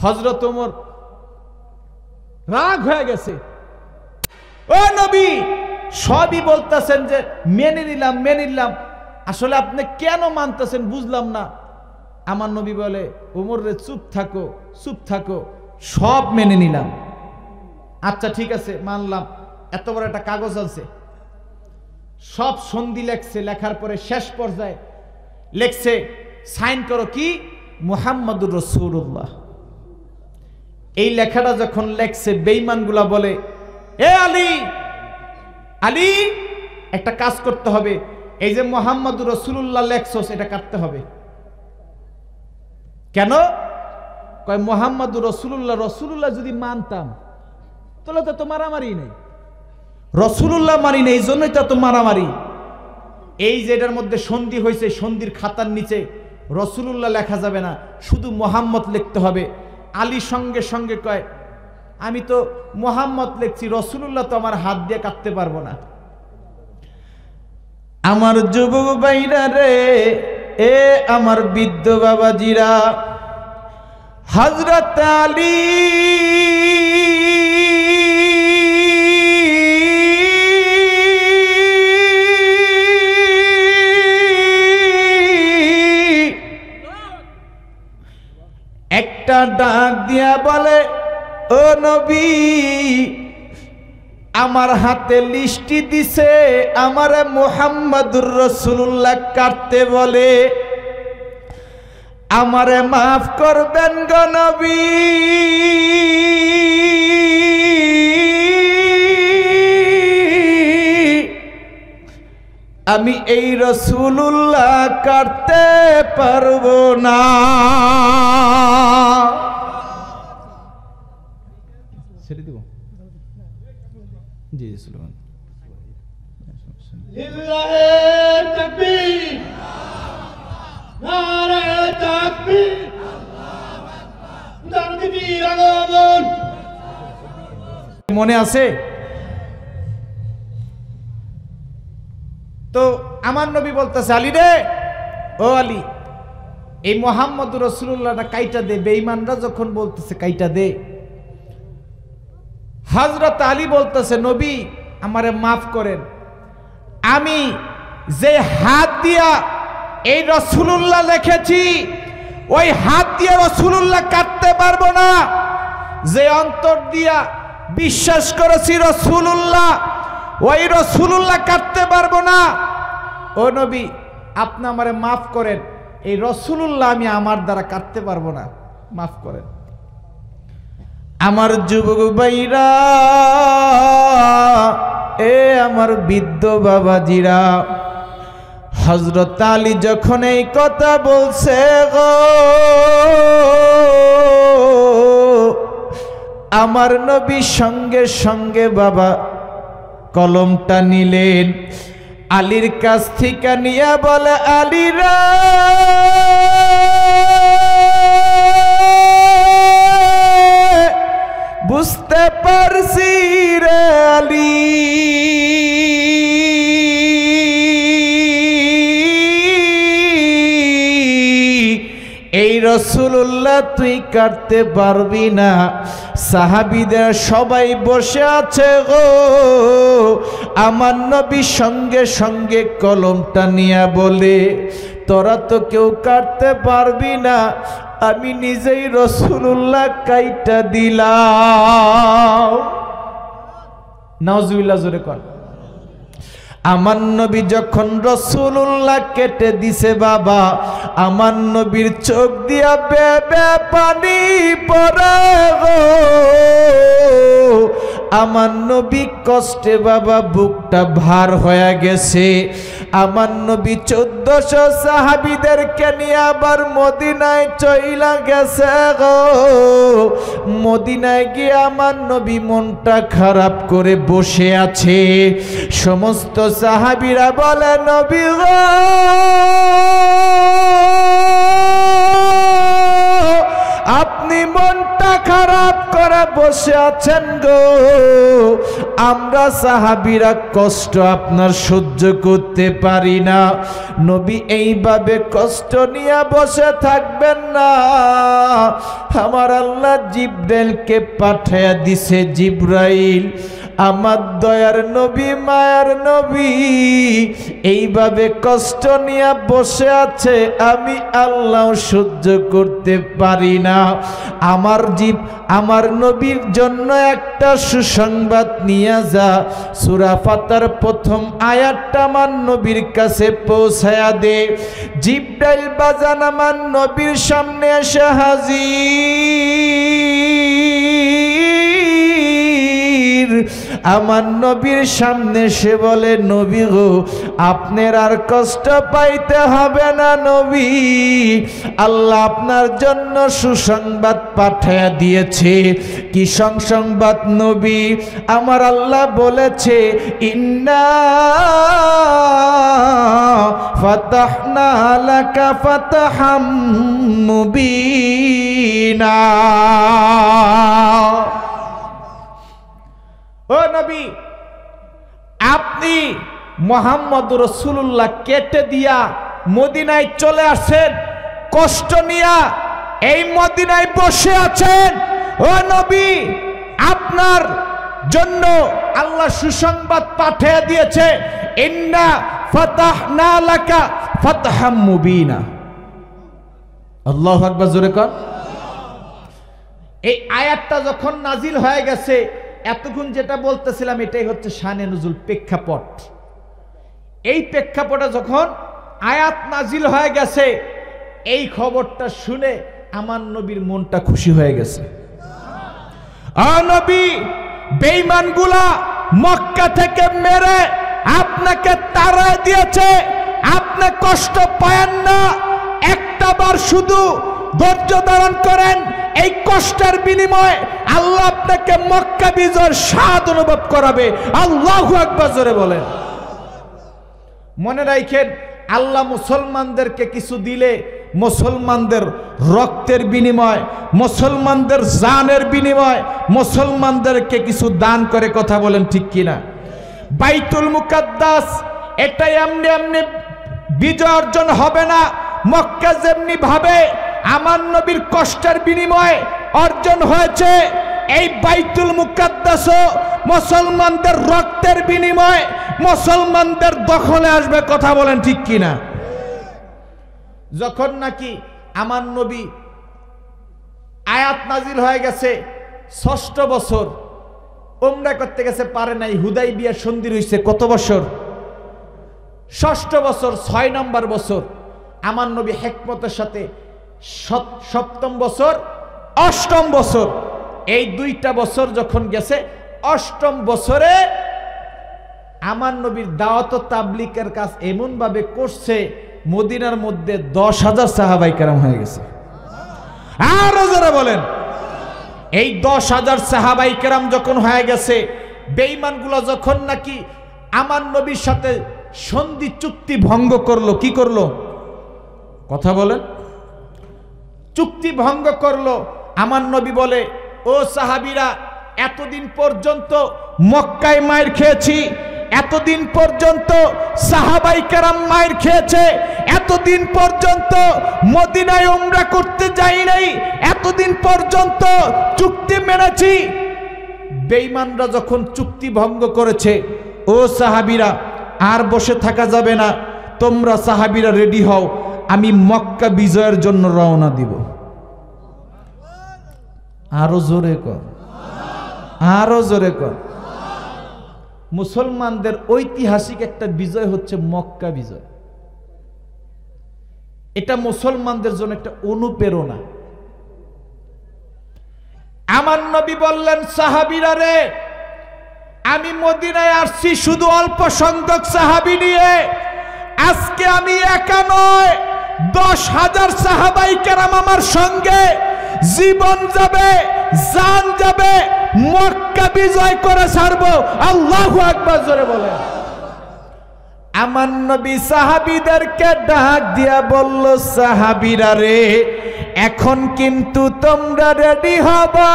হযরত ওমর রাগ হয়ে গেছে, ও নবী, সবই বলতেছেন যে মেনে নিলাম মেনে নিলাম, আসলে আপনি কেন মানতেছেন বুঝলাম না। আমার নবী বলে, ওমর রে চুপ থাকো, চুপ থাকো, সব মেনে নিলাম। আচ্ছা ঠিক আছে, মানলাম। এত বড় একটা কাগজ আছে, সব সন্ধি লেখছে। লেখার পরে শেষ পর্যায়ে লেখছে, সাইন করো কি, মুহাম্মাদুর রাসূলুল্লাহ। এই লেখাটা যখন লেখছে, বেঈমানগুলা বলে, এ আলী, আলী, একটা কাজ করতে হবে, এই যে মুহাম্মদুর রাসূলুল্লাহ লেখছস এটা কাটতে হবে। কেন? কয় মুহাম্মদুর রাসূলুল্লাহ যদি মানতাম তাহলে তো মারামারি নেই, রাসূলুল্লাহ মানি নেই, এই জন্যই তো মারামারি। এই যে এটার মধ্যে সন্ধি হয়েছে, সন্ধির খাতার নিচে রাসূলুল্লাহ লেখা যাবে না, শুধু মুহাম্মদ লিখতে হবে। আলী সঙ্গে সঙ্গে কয় আমি তো মুহাম্মদ লিখছি, রাসূলুল্লাহ তো আমার হাত দিয়ে কাটতে পারবো না। আমার যুবক ভাইরা রে, এ আমার বৃদ্ধ বাবাজিরা, হযরত আলী একটা ডাক দিয়া বলে, ও নবী, আমার হাতে লিস্টি দিছে, আমারে মুহাম্মদুর রাসূলুল্লাহ কাটতে বলে, আমারে মাফ করবেন গো নবী। আমি এই রাসূলুল্লাহ কাটতে পারবো না। ছেড়ে দিব জি সুলমান। লিল্লাহে তাকবীর, নারায়ে তাকবীর, আল্লাহু আকবার, তাকবীর আগমন। মনে আছে তো? আমার নবী বলতেছে, আলী রে, ও আলী, এই মুহাম্মদুর রাসূলুল্লাহটা কাইটা দে। বেঈমানরা যখন বলতেছে কাইটা দে, হযরত আলী বলতেছে, নবী আমারে মাফ করেন, আমি যে হাত দিয়া এই রাসূলুল্লাহ লিখেছি ওই হাত দিয়ে রাসূলুল্লাহ কাটতে পারবো না। যে অন্তর দিয়া বিশ্বাস করেছি রাসূলুল্লাহ, ওই রাসূলুল্লাহ কাটতে পারবো না। ও নবী, আপনি আমারে মাফ করেন, এই রাসূলুল্লাহ আমি আমার দ্বারা কাটতে পারবো না, মাফ করেন। আমার যুবক ভাইরা, এ আমার বৃদ্ধ বাবাজিরা, হযরত আলী যখন এই কথা বলছে গো, আমার নবী সঙ্গে সঙ্গে বাবা কলমটা নিলেন, আলীর কাছ থেকে নিয়ে বলে, আলীরা, বুঝতে পারছি রে আলী, এই রাসূলুল্লাহ তুই কাটতে পারবি না। সাহাবীদের সবাই বসে আছে গো, আমার নবী সঙ্গে সঙ্গে কলমটা নিয়ে বলে, তোরা তো কেউ কাটতে পারবি না, আমি নিজেই রাসূলুল্লাহ কাইটা দিলাম। নাউজুবিল্লাহ, জোরে কর। আমার নবী যখন রাসূলুল্লাহ কেটে দিছে বাবা, আমার নবীর চোখ দিয়া বেবে পানি পড়ে গো। আমার নবী কষ্টে বাবা বুকটা ভার হয়ে গেছে। আমার নবী 1400 সাহাবীদেরকে নিয়ে আবার মদিনায় চইলা গেছে গো। মদিনায় গিয়ে আমার নবী মনটা খারাপ করে বসে আছে। সমস্ত সাহাবীরা বলে, নবী গো, আপনি মনটা খারাপ করে বসে আছেন গো, আমরা সাহাবীরা কষ্ট আপনার সহ্য করতে পারি না। নবী এইভাবে কষ্ট নিয়ে বসে থাকবেন না। আমার আল্লাহ জিব্রাইলকে পাঠিয়ে দিছে। জিব্রাইল আমার দয়ার নবী, মায়ার নবী এইভাবে কষ্ট নিয়ে বসে আছে, আমি আল্লাহ সহ্য করতে পারি না। আমার নবীর জন্য একটা সুসংবাদ নিয়ে যা। সূরা ফাতির প্রথম আয়াতটা আমার নবীর কাছে পৌঁছায়া দে। জিব্রাইল বাজান আমার নবীর সামনে এসে হাজির। আমার নবীর সামনে সে বলে, নবী গো আপনার আর কষ্ট পাইতে হবে না নবী, আল্লাহ আপনার জন্য সুসংবাদ পাঠিয়ে দিয়েছে। কি সংবাদ নবী? আমার আল্লাহ বলেছে, ইন্না ফাতাহনা লাকা ফাতহাম মুবিনা। ও নবী, আপনি মুহাম্মদ রাসূলুল্লাহ কেটে দিয়া মদিনায় চলে আসেন, কষ্ট নিয়া এই মদিনায় বসে আছেন। ও নবী, আপনার জন্য আল্লাহ সুসংবাদ পাঠিয়ে দিয়েছে, ইন্না ফাতাহনা লাকা ফাতহাম মুবিনা। আল্লাহু আকবার, জোরে কর। এই আয়াতটা যখন নাজিল হয়ে গেছে, এতক্ষণ যেটা বলতেছিলাম এটাই হচ্ছে শানে নুজুল, প্রেক্ষাপট। এই প্রেক্ষাপটে যখন আয়াত নাজিল হয়ে গেছে, এই খবরটা শুনে আমার নবীর মনটা খুশি হয়ে গেছে। নবী, বেঈমানগুলা মক্কা থেকে মেরে আপনাকে তাড়ায় দিয়েছে, আপনি কষ্ট পায়েন না, একটা বার শুধু ধৈর্য ধারণ করেন। এই কষ্টের বিনিময়ে আল্লাহ আপনাকে মক্কা বিজয়ের স্বাদ অনুভব করাবে। আল্লাহু আকবার, জোরে বলেন। মনে রাখেন, আল্লাহ মুসলমানদেরকে কিছু দিলে মুসলমানদের রক্তের বিনিময়, মুসলমানদের জানের বিনিময় মুসলমানদেরকে কিছু দান করে। কথা বলেন ঠিক কিনা? বাইতুল মুকাদ্দাস এটা এমনি এমনি বিজয় অর্জন হবে না। মক্কা যেমনি ভাবে আমার নবীর কষ্টের বিনিময়ে অর্জন হয়েছে, এই বাইতুল মুকাদ্দাসও মুসলমানদের রক্তের বিনিময়ে মুসলমানদের দখলে আসবে। কথা বলেন ঠিক কিনা? যখন নাকি আমার নবী আয়াত নাজিল হয়ে গেছে, ৬ষ্ঠ বছর উমরা করতে গেছে, পারে নাই। হুদাইবিয়া সন্ধি হইছে কত বছর? ৬ষ্ঠ বছর, ৬ নম্বর বছর। আমার নবী হিকমতের সাথে ৭ম বছর, ৮ম বছর, এই 2টা বছর যখন গেছে, ৮ম বছরে আমার নবীর দাওয়াত ও তাবলীগের কাজ এমন ভাবে করছে, মদিনার মধ্যে 10,000 সাহাবায়ে কেরাম হয়ে গেছে। আর যারা বলেন, এই 10,000 সাহাবায়ে কেরাম যখন হয়ে গেছে, বেঈমানগুলো যখন নাকি আমার নবীর সাথে সন্ধি চুক্তি ভঙ্গ করলো, কি করলো? কথা বলেন। চুক্তি ভঙ্গ করলো। আমার নবী বলে, ও সাহাবীরা, এতদিন পর্যন্ত মক্কায় মায়ের খেয়েছি, এতদিন পর্যন্ত সাহাবায়ে কেরাম মায়ের খেয়েছে, এতদিন পর্যন্ত মদিনায় উমরা করতে যাই নাই, এতদিন পর্যন্ত চুক্তি মেনেছি। বেঈমানরা যখন চুক্তি ভঙ্গ করেছে, ও সাহাবীরা, আর বসে থাকা যাবে না, তোমরা সাহাবীরা রেডি হও, আমি মক্কা বিজয়ের জন্য রওনা দিব। আরো জোরে কর, আরো জোরে কর। মুসলমানদের ঐতিহাসিক একটা বিজয় হচ্ছে মক্কা বিজয়। এটা মুসলমানদের জন্য একটা অনুপ্রেরণা। আমার নবী বললেন, সাহাবীরা রে, আমি মদিনায় আসছি শুধু অল্প সংখ্যক সাহাবী নিয়ে। আজকে আমি একা নয়, 10,000 সাহাবায়ে কেরাম আমার সঙ্গে। জীবন যাবে, জান যাবে, মক্কা বিজয় করে ছাড়বো। আল্লাহু আকবার, জোরে বলেন। আমার নবী সাহাবীদেরকে ডাক দিয়া বলল, সাহাবীরা রে, এখন কিন্তু তোমরা রেডি হবা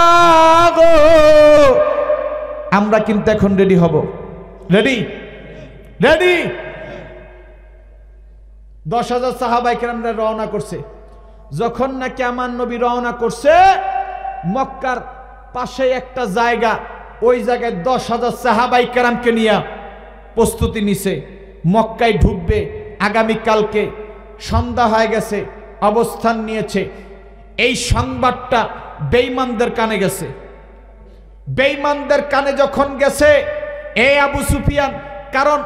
গো। আমরা কিন্তু এখন রেডি হব। রেডি? রেডি? 10,000 সাহাবায়ে কেরামরা রওনা করছে। যখন নাকি আমার নবী রওনা করছে, মক্কার পাশে একটা জায়গা, ওই জায়গায় 10,000 সাহাবায়ে কেরামকে নিয়ে প্রস্তুতি নিছে, মক্কায় ঢুকবে আগামীকালকে। সন্ধ্যা হয়ে গেছে, অবস্থান নিয়েছে। এই সংবাদটা বেঈমানদের কানে গেছে। বেঈমানদের কানে যখন গেছে, এ আবু সুফিয়ান, কারণ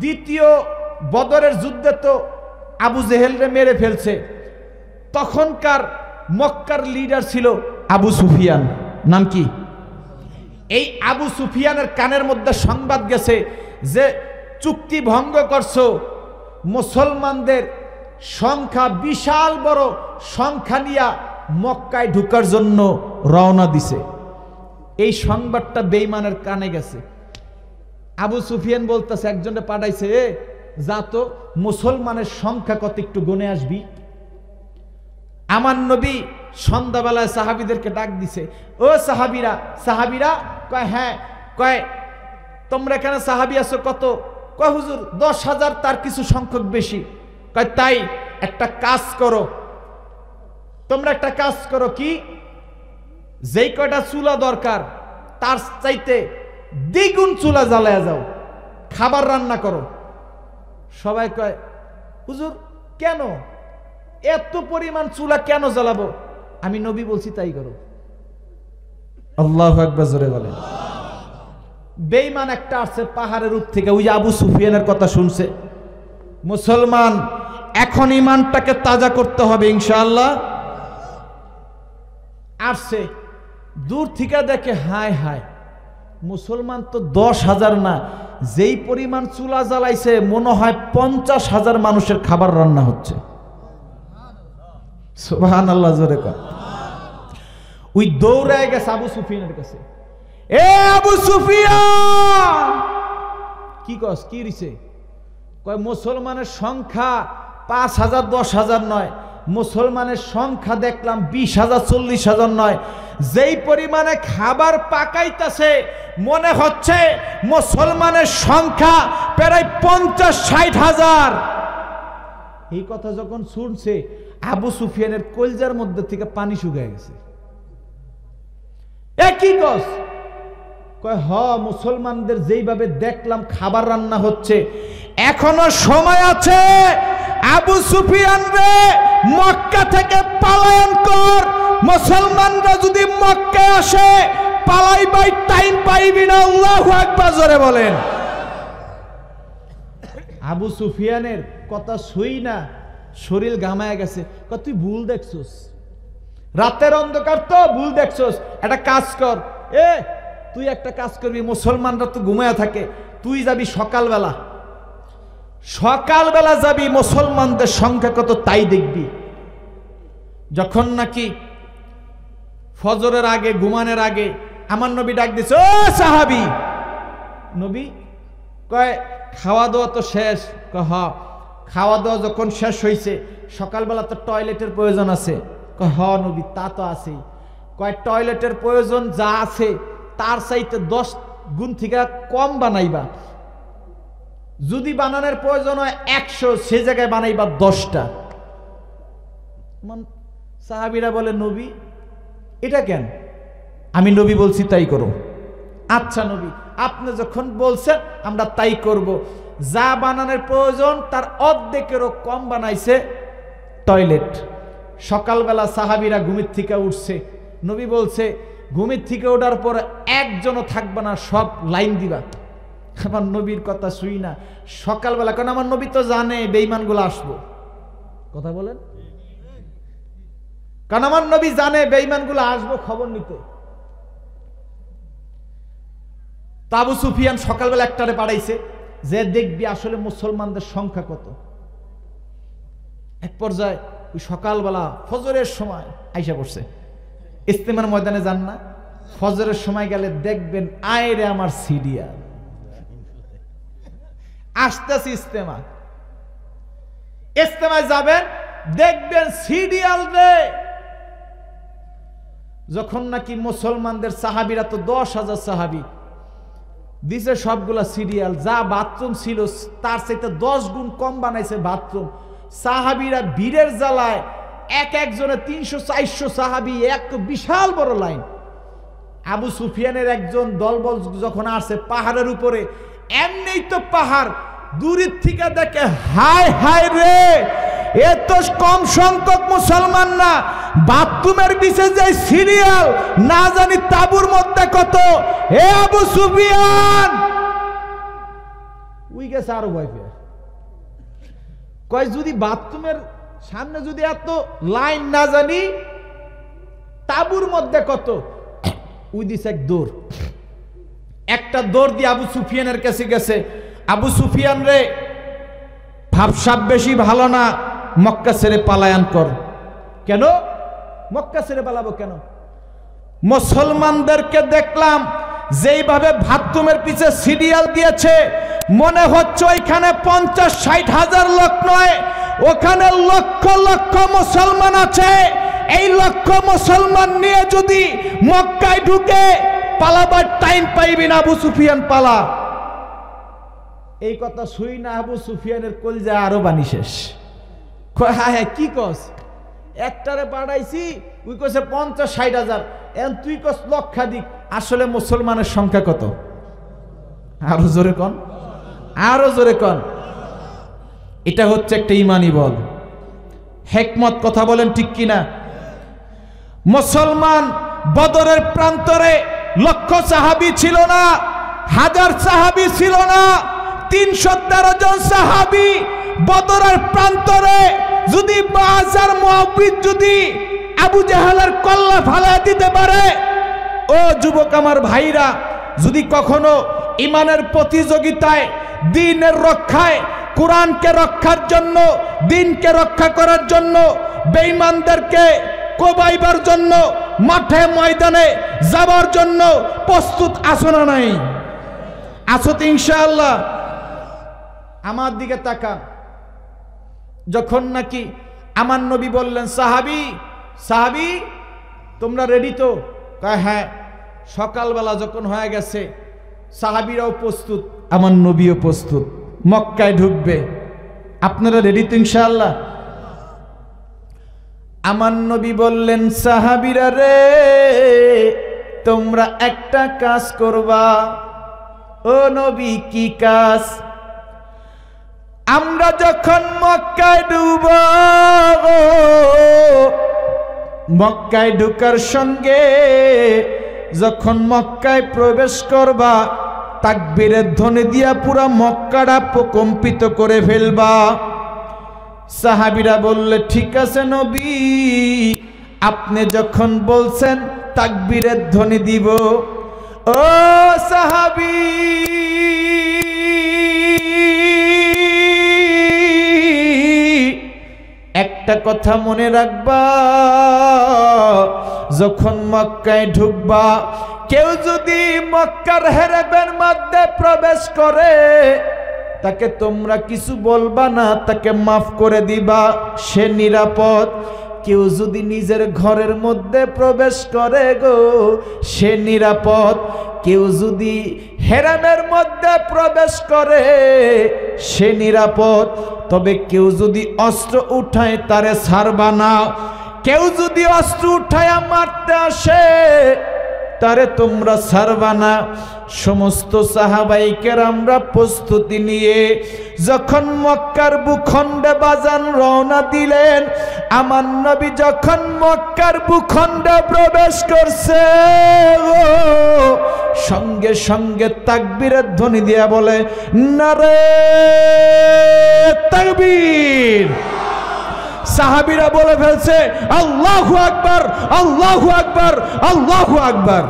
দ্বিতীয় বদরের যুদ্ধে তো আবু জেহেলরে মেরে ফেলছে, তখনকার মক্কার লিডার ছিল আবু সুফিয়ান। নাম কি? এই আবু সুফিয়ানের কানের মধ্যে সংবাদ গেছে যে চুক্তি ভঙ্গ করছো, মুসলমানদের সংখ্যা বিশাল বড় সংখ্যা নিয়া মক্কায় ঢুকার জন্য রওনা দিছে। এই সংবাদটা বেঈমানের কানে গেছে। আবু সুফিয়ান বলতেছে, একজনে পাঠাইছে, যা তো মুসলমানের সংখ্যা কত একটু গুনে আসবি। আমার নবী সন্ধ্যাবেলায় সাহাবীদেরকে ডাক দিছে, ও সাহাবীরা। সাহাবীরা কয় হ্যাঁ। কয় তোমরা এখানে সাহাবী আছো কত? কয় হুজুর 10,000, তার কিছু সংখ্যক বেশি। কয় তাই একটা কাজ করো, তোমরা একটা কাজ করো, কি? যেই কয়টা চুলা দরকার তার চাইতে দ্বিগুণ চুলা জ্বালায়া যাও, খাবার রান্না করো। সবাই কয় হুজুর কেন এত পরিমাণ চুলা কেন জ্বালাবো? আমি নবী বলছি তাই করো। আল্লাহু আকবার, জোরে বলেন। বেঈমান একটা আসছে পাহাড়ের উপর থেকে, ওই যে আবু সুফিয়ানের কথা শুনছে। মুসলমান এখন ইমানটাকে তাজা করতে হবে ইনশাআল্লাহ। আসছে দূর থেকে দেখে, হায় হায়, মুসলমান তো 10,000 না, যেই পরিমাণ চুলা জ্বালাইছে মনে হয় 50,000 মানুষের খাবার রান্না হচ্ছে। সুবহানাল্লাহ, জোরে কর। ওই দৌড়ায় গেছে আবু সুফিয়ানের কাছে, এ আবু সুফিয়ান, কি কস, কি রিছে? কয় মুসলমানের সংখ্যা 5,000 10,000 নয়, মুসলমানের সংখ্যা দেখলাম 20,000 40,000 নয়। যেই পরিমাণে খাবার পাকাইতেছে মনে হচ্ছে মুসলমানের সংখ্যা প্রায় 50-60,000। এই কথা যখন শুনছে আবু সুফিয়ানের কলজার মধ্যে থেকে পানি শুকিয়ে গেছে। এ কি কস? কয় হ, মুসলমানদের যেইভাবে দেখলাম খাবার রান্না হচ্ছে, এখনো সময় আছে। আবু সুফিয়ান রে, মক্কা থেকে পলায়ন কর। মুসলমানরা যদি মক্কায় আসে পালাইবাই টাইম পাইবি না। আল্লাহু আকবার, জোরে বলেন। আবু সুফিয়ানের কথা শুই না শরীর ঘামায় গেছে। কয় তুই ভুল দেখছস, রাতের অন্ধকার তো ভুল দেখছস। একটা কাজ কর, তুই একটা কাজ করবি, মুসলমানরা তো ঘুমায়া থাকে, তুই যাবি সকালবেলা, সকালবেলা যাবি, মুসলমানদের সংখ্যা কত তাই দেখবি। যখন নাকি ফজরের আগে, ঘুমানোর আগে আমার নবী ডাক দিছে, ও সাহাবী। নবী কয় খাওয়া দাওয়া তো শেষ? কয় হ। খাওয়া দাওয়া যখন শেষ হয়েছে, সকালবেলা তো টয়লেটের প্রয়োজন আছে। কয় হ নবী, তা তো আছেই। কয় টয়লেটের প্রয়োজন যা আছে তার চাইতে 10 গুণ থেকে কম বানাইবা। যদি বানানোর প্রয়োজন হয় 100, সে জায়গায় বানাইবা 10টা। সাহাবীরা বলে, নবী এটা কেন? আমি নবী বলছি তাই করো। আচ্ছা নবী, আপনি যখন বলছেন আমরা তাই করব। যা বানানোর প্রয়োজন তার অর্ধেকেরও কম বানাইছে টয়লেট। সকালবেলা সাহাবীরা ঘুমের থেকে উঠছে, নবী বলছে ঘুমের থেকে ওঠার পর একজনও থাকবে না, সব লাইন দিবা। আমার নবীর কথা শুই না সকালবেলা, কারণ আমার নবী তো জানে বেঈমানগুলো আসবো। কথা বলেন, কারণ আমার নবী জানে বেঈমানগুলো আসবো খবর নিতে। তো আবু সুফিয়ান সকালবেলা একটারে পাঠাইছে যে দেখবি আসলে মুসলমানদের সংখ্যা কত। এক পর্যায়ে ওই সকালবেলা ফজরের সময় আইসা পড়ছে। ইস্তেমার ময়দানে যান না, ফজরের সময় গেলে দেখবেন আয়রে আমার সিরিয়াল আসতেছে। ইস্তেমায় যাবেন, দেখবেন সিরিয়াল রে। যখন নাকি মুসলমানদের সাহাবীরা তো 10,000 সাহাবী দিছে, সবগুলা সিরিয়াল। যা বাথরুম ছিল তার চাইতে 10 গুণ কম বানাইছে বাথরুম। সাহাবীরা বীরের জ্বালায় এক একজনে 300-400 সাহাবী, এক বিশাল বড় লাইন। আবু সুফিয়ানের একজন দলবল যখন আসে পাহাড়ের উপরে, এমনিই তো পাহাড়, দূরের থেকে দেখে হায় হায় রে, এত কম সংখ্যক মুসলমান না, বাথরুমের পিছে যে সিরিয়াল না জানি তাবুর মধ্যে কত। হে আবু সুফিয়ান, উই গেছে আরো ভয় পেয়ে। কয় যদি বাথরুমের সামনে যদি এত লাইন না জানি তাবুর মধ্যে কত। উই দিছে এক দৌড়, একটা দৌড় দিয়ে আবু সুফিয়ানের কাছে গেছে, আবু সুফিয়ান রে, ভাবসাব বেশি ভালো না, মক্কা ছেড়ে পালায়ান কর। কেন মক্কা ছেড়ে পালাবো কেন? মুসলমানদেরকে দেখলাম যেইভাবে বাথরুমের পিছে সিরিয়াল দিয়েছে, মনে হচ্ছে ওইখানে 50-60 হাজার লোক নয়, ওখানে লক্ষ লক্ষ মুসলমান আছে। এই লক্ষ মুসলমান নিয়ে যদি মক্কায় ঢুকে পালাবার টাইম পাইবি না, আবু সুফিয়ান পালা। এই কথা শুই না আবু সুফিয়ানের কলজা আরো বানি শেষ। হ্যাঁ হ্যাঁ কি কস, একটারে পাঠাইছি, ওই কছে 50-60 হাজার, এখন তুই কস লক্ষাধিক। আসলে মুসলমানের সংখ্যা কত? আরো জোরে কন, আরো জোরে কন। এটা হচ্ছে একটা ইমানি বল, হেকমত কথা বলেন ঠিক কিনা? মুসলমান বদরের প্রান্তরে লক্ষ সাহাবী ছিল না, হাজার সাহাবী ছিল না, 313 জন সাহাবী বদরের প্রান্তরে। যদি বাজার মুআবিদ যদি আবু জাহেলের কল্লা ফালা দিতে পারে, ও যুবক আমার ভাইরা, যদি কখনো ইমানের প্রতিযোগিতায়, দ্বীনের রক্ষায়, কোরআনকে রক্ষার জন্য, দ্বীনকে রক্ষা করার জন্য বেঈমানদেরকে কোবাইবার জন্য মাঠে ময়দানে যাবার জন্য প্রস্তুত আছো না নাই? আছো তো ইনশাআল্লাহ? আমার দিকে তাকান। যখন নাকি আমার নবী বললেন, সাহাবী সাহাবী তোমরা রেডি তো? কয় হ্যাঁ। সকালবেলা যখন হয়ে গেছে, সাহাবীরাও প্রস্তুত, আমার নবীও প্রস্তুত, মক্কায় ঢুকবে। আপনারা রেডি তো ইনশাআল্লাহ? আমার নবী বললেন, সাহাবীরা রে, তোমরা একটা কাজ করবা। ও নবী, কি কাজ? আমরা যখন মক্কায় ঢুকব, মক্কায় ঢুকার সঙ্গে যখন মক্কায় প্রবেশ করবা, তাকবীরের ধ্বনি দিয়া পুরা মক্কাটা প্রকম্পিত করে ফেলবা। সাহাবীরা বললে, ঠিক আছে নবী, আপনি যখন বলছেন তাকবীরের ধ্বনি দিব। ও সাহাবী, একটা কথা মনে রাখবা, যখন মক্কায় ঢুকবা, কেউ যদি মক্কার হেরেবের মধ্যে প্রবেশ করে, তাকে তোমরা কিছু বলবা না, তাকে মাফ করে দিবা, সে নিরাপদ। কেউ যদি নিজের ঘরের মধ্যে প্রবেশ করে গো, সে নিরাপদ। কেউ যদি হেরামের মধ্যে প্রবেশ করে, সে নিরাপদ। তবে কেউ যদি অস্ত্র উঠায়, তারে ছাড়বা না। কেউ যদি অস্ত্র উঠায় মারতে আসে, তারে তোমরা ছাড়বা না। সমস্ত সাহাবায়ে কেরামরা প্রস্তুতি নিয়ে যখন মক্কার ভূখণ্ডে বাজান রওনা দিলেন, আমার নবী যখন মক্কার ভূখণ্ডে প্রবেশ করছে, সঙ্গে সঙ্গে তাকবীরের ধ্বনি দিয়া বলে, নারে তাকবীর। সাহাবীরা বলে ফেলছে, আল্লাহু আকবার, আল্লাহু আকবার, আল্লাহু আকবার।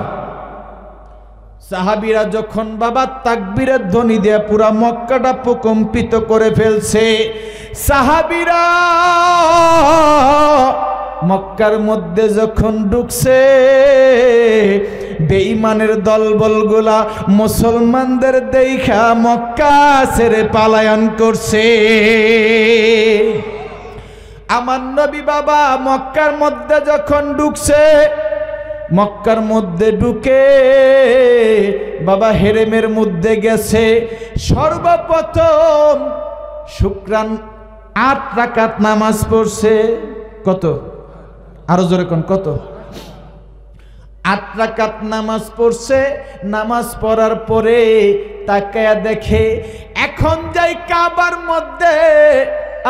সাহাবীরা যখন বাবা তাকবীরের ধ্বনি দিয়ে পুরা মক্কাটা প্রকম্পিত করে ফেলছে, সাহাবীরা মক্কার মধ্যে যখন ঢুকছে, বেঈমানের দলবলগুলা মুসলমানদের দেখা মক্কা ছেড়ে পালায়ন করছে। আমার নবী বাবা মক্কার মধ্যে যখন ঢুকছে, মক্কার মধ্যে ঢুকে বাবা হেরেমের মধ্যে গেছে। সর্বপ্রথম শুকরান 8 রাকাত নামাজ পড়ছে। কত? আরো জোরে কোন কত? 8 রাকাত নামাজ পড়ছে। নামাজ পড়ার পরে তাকায়া দেখে, এখন যাই কাবার মধ্যে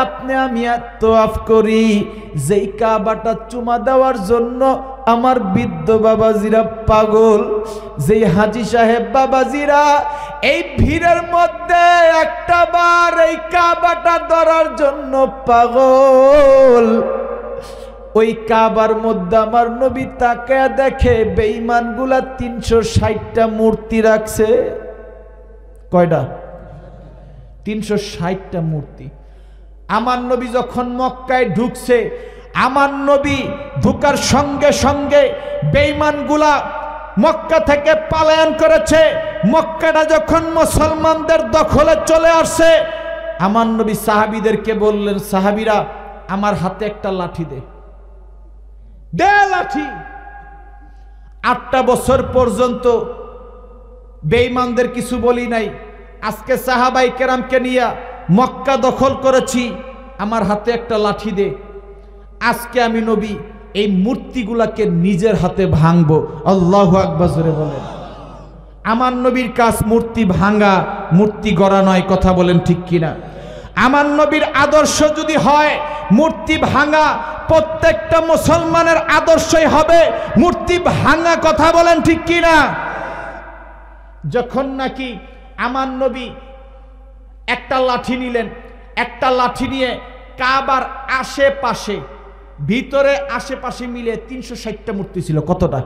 আপনি আমি তওয়াফ করি, যেই কাবাটা চুমা দেওয়ার জন্য আমার বৃদ্ধ বাবাজিরা পাগল, যেই হাজী সাহেব বাবাজিরা এই ভিড়ের মধ্যে একটা বার এই কাবাটা ধরার জন্য পাগল, ওই কাবার মধ্যে আমার নবী তাকায়া দেখে বেঈমানগুলা 360টা মূর্তি রাখছে। কয়টা? 360টা মূর্তি। আমার নবী যখন মক্কায় ঢুকছে, আমার নবী ঢুকার সঙ্গে সঙ্গে বেঈমানগুলা মক্কা থেকে পলায়ন করেছে। মক্কাটা যখন মুসলমানদের দখলে চলে আসছে, আমার নবী সাহাবীদেরকে বললেন, সাহাবীরা আমার হাতে একটা লাঠি দে লাঠি। 8টা বছর পর্যন্ত বেঈমানদের কিছু বলি নাই। আজকে সাহাবায়ে কেরামকে নিয়ে মক্কা দখল করেছি, আমার হাতে একটা লাঠি দে। আজকে আমি নবী এই মূর্তিগুলাকে নিজের হাতে ভাঙবো। আল্লাহু আকবার জোরে বলেন। আমার নবীর কাজ মূর্তি ভাঙা, মূর্তি গড়া নয়। কথা বলেন ঠিক কিনা? আমার নবীর আদর্শ যদি হয় মূর্তি ভাঙা, প্রত্যেকটা মুসলমানের আদর্শই হবে মূর্তি ভাঙা। কথা বলেন ঠিক কিনা? যখন নাকি আমার নবী একটা লাঠি নিলেন, একটা লাঠি নিয়ে কাবার আশেপাশে, ভিতরে আশেপাশে মিলে 360টা মূর্তি ছিল। কতটা?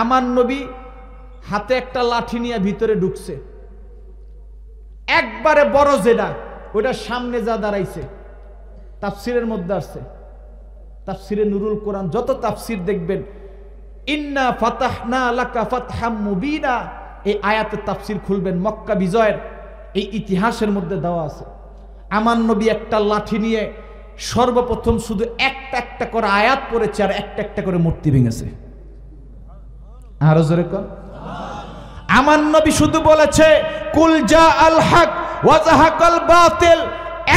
আমার নবী হাতে একটা লাঠি নিয়ে ভিতরে ঢুকছে, একবারে বড় যেটা, ওটা সামনে যা দাঁড়াইছে। তাফসিরের মধ্যে আসছে, তাফসিরে নুরুল কোরআন যত তাফসির দেখবেন, ইন্না ফাতাহনা লাকা ফাতহাম মুবিনা, এই আয়াতের তাফসির খুলবেন, মক্কা বিজয়ের এই ইতিহাসের মধ্যে দেওয়া আছে। আমার নবী একটা লাঠি নিয়ে সর্বপ্রথম শুধু একটা একটা করে আয়াত পড়েছে আর একটা একটা করে মূর্তি ভেঙেছে। আরো জোরে কোন? আমার নবী শুধু বলেছে কুল জা আল হক ওয়া যাহাকাল বাতিল,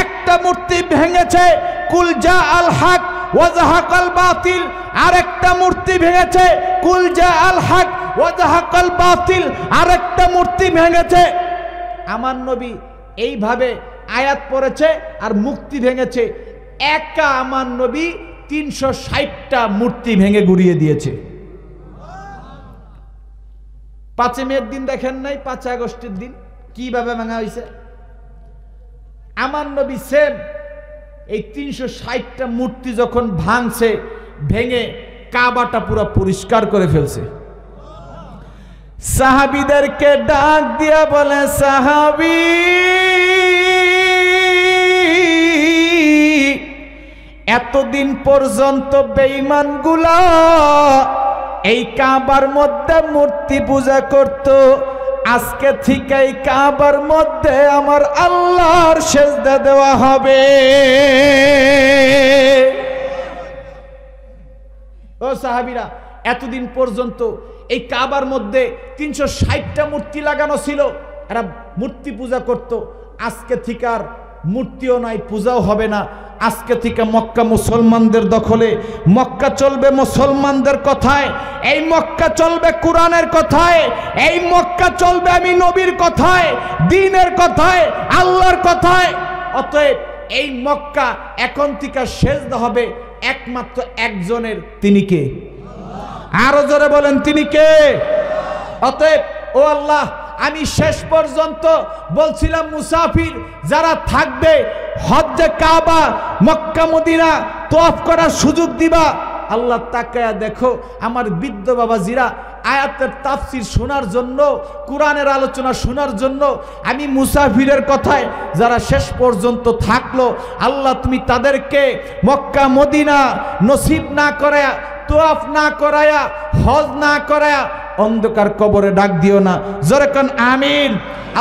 একটা মূর্তি ভেঙেছে। কুল জা আল হক ওয়া যাহাকাল বাতিল, আরেকটা মূর্তি ভেঙেছে। কুল জা আল হক ওয়া যাহাকাল বাতিল, আরেকটা মূর্তি ভেঙেছে। আমার নবী এইভাবে আয়াত পড়েছে আর মূর্তি ভেঙেছে। একা আমার নবী 360টা মূর্তি ভেঙে গুড়িয়ে দিয়েছে। 5 মের দিন দেখেন নাই? 5 আগস্টের দিন কিভাবে ভাঙা হয়েছে? আমার নবী সেম এই 360টা মূর্তি যখন ভাঙছে, ভেঙে কাবাটা পুরো পরিষ্কার করে ফেলছে। সাহাবীদেরকে ডাক দিয়া বলে, সাহাবী এতদিন পর্যন্ত বেঈমানগুলা এই কাবার মধ্যে মূর্তি পূজা করত, আজকে থেকে এই কাবার মধ্যে আমার আল্লাহর সেজদা দেওয়া হবে। ও সাহাবীরা, এতদিন পর্যন্ত এই কাবার মধ্যে 360টা মূর্তি লাগানো ছিল, এরা মূর্তি পূজা করত। আজকে থেকে আর মূর্তিও নাই, পূজাও হবে না। আজকে থেকে মক্কা মুসলমানদের দখলে, মক্কা চলবে মুসলমানদের কথায়, এই মক্কা চলবে কোরআনের কথায়, এই মক্কা চলবে আমি নবীর কথায়, দ্বীনের কথায়, আল্লাহর কথায়। অতএব এই মক্কা এখন থেকে সেজদা হবে একমাত্র একজনের। তিনি কে? আরো জোরে বলেন, তিনি কে? অতএব ও আল্লাহ, আমি শেষ পর্যন্ত বলছিলাম মুসাফির যারা থাকবে হজ্জে কাবা মক্কা মদিনা তওয়াফ করার সুযোগ দিবা। আল্লাহ তাকায়া দেখো আমার বৃদ্ধ বাবাজিরা আয়াতের তাফসির শোনার জন্য, কোরআনের আলোচনা শোনার জন্য আমি মুসাফিরের কথায় যারা শেষ পর্যন্ত থাকলো, আল্লাহ তুমি তাদেরকে মক্কা মদিনা নসিব না করায়া, তওয়াফ না করায়া, হজ না করায়া অন্ধকার কবরে ডাক দিও না। জোরে কোন আমিন।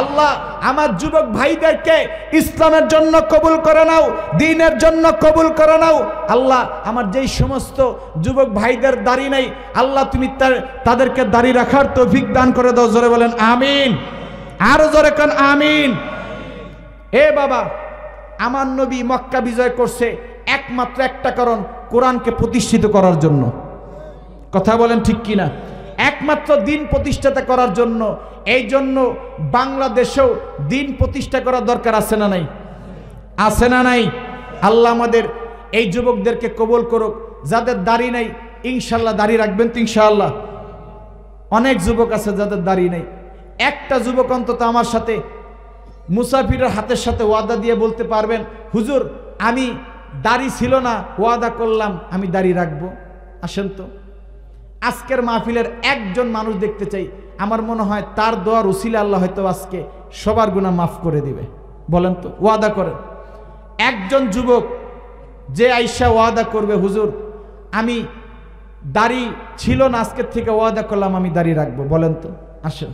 আল্লাহ আমার যুবক ভাইদেরকে ইসলামের জন্য কবুল করে নাও, দ্বীনের জন্য কবুল করে নাও। আল্লাহ আমার যেই সমস্ত যুবক ভাইদের দাড়ি নাই, আল্লাহ তুমি তাদেরকে দাড়ি রাখার তৌফিক দান করে দাও। জোরে বলেন আমিন। আরো জোরে কোন আমিন। এ বাবা, আমার নবী মক্কা বিজয় করছে একমাত্র একটা কারণ, কোরআনকে প্রতিষ্ঠিত করার জন্য। কথা বলেন ঠিক কিনা? একমাত্র দিন প্রতিষ্ঠাতা করার জন্য। এই জন্য বাংলাদেশেও দিন প্রতিষ্ঠা করার দরকার আছে না নাই? আছে না নাই? আল্লাহ আমাদের এই যুবকদেরকে কবুল করুক। যাদের দাড়ি নাই ইনশাল্লাহ দাড়ি রাখবেন তো ইনশাআল্লাহ। অনেক যুবক আছে যাদের দাড়ি নাই। একটা যুবক অন্তত আমার সাথে মুসাফিরের হাতের সাথে ওয়াদা দিয়ে বলতে পারবেন, হুজুর আমি দাড়ি ছিল না, ওয়াদা করলাম আমি দাড়ি রাখবো। আসেন তো আজকের মাহফিলের একজন মানুষ দেখতে চাই, আমার মনে হয় তার দোয়ার উসিলা আল্লাহ হয়তো আজকে সবার গুনাহ মাফ করে দিবে। বলেন তো, ওয়াদা করেন। একজন যুবক যে আইসা ওয়াদা করবে, হুজুর আমি দাড়ি ছিল না, আজকের থেকে ওয়াদা করলাম আমি দাড়ি রাখবো। বলেন তো, আসেন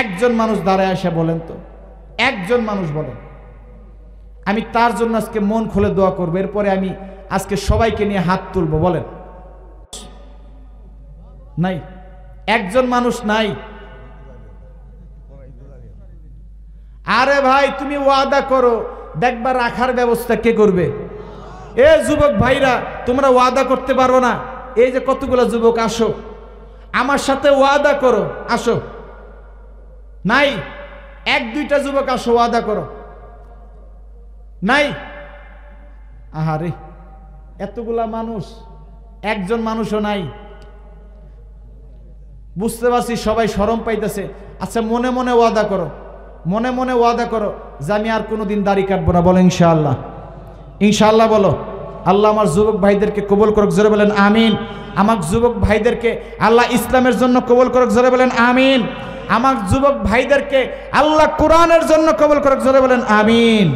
একজন মানুষ দাঁড়ায় আসা বলেন তো, একজন মানুষ বলেন। আমি তার জন্য আজকে মন খুলে দোয়া করবো, এরপরে আমি আজকে সবাইকে নিয়ে হাত তুলবো। বলেন, নাই একজন মানুষ নাই। আরে ভাই তুমি ওয়াদা করো, দেখবা রাখার ব্যবস্থা কে করবে? এ যুবক ভাইরা, তোমরা ওয়াদা করতে পারো না? এই যে কতগুলো যুবক, আসো আমার সাথে ওয়াদা করো, আসো। নাই, এক দুইটা যুবক আসো, ওয়াদা করো। নাই, আহারে এতগুলা মানুষ, একজন মানুষও নাই। বুঝতে পারছি সবাই শরম পাইতেছে। আচ্ছা মনে মনে ওয়াদা করো, মনে মনে ওয়াদা করো যে আমি আর কোনোদিন দাড়ি কাটবো না। বলো ইনশাআল্লাহ, ইনশাআল্লাহ বলো। আল্লাহ আমার যুবক ভাইদেরকে কবুল করুক, জোরে বলেন আমিন। আমার যুবক ভাইদেরকে আল্লাহ ইসলামের জন্য কবুল করুক, জোরে বলেন আমিন। আমার যুবক ভাইদেরকে আল্লাহ কোরআনের জন্য কবুল করুক, জোরে বলেন আমিন।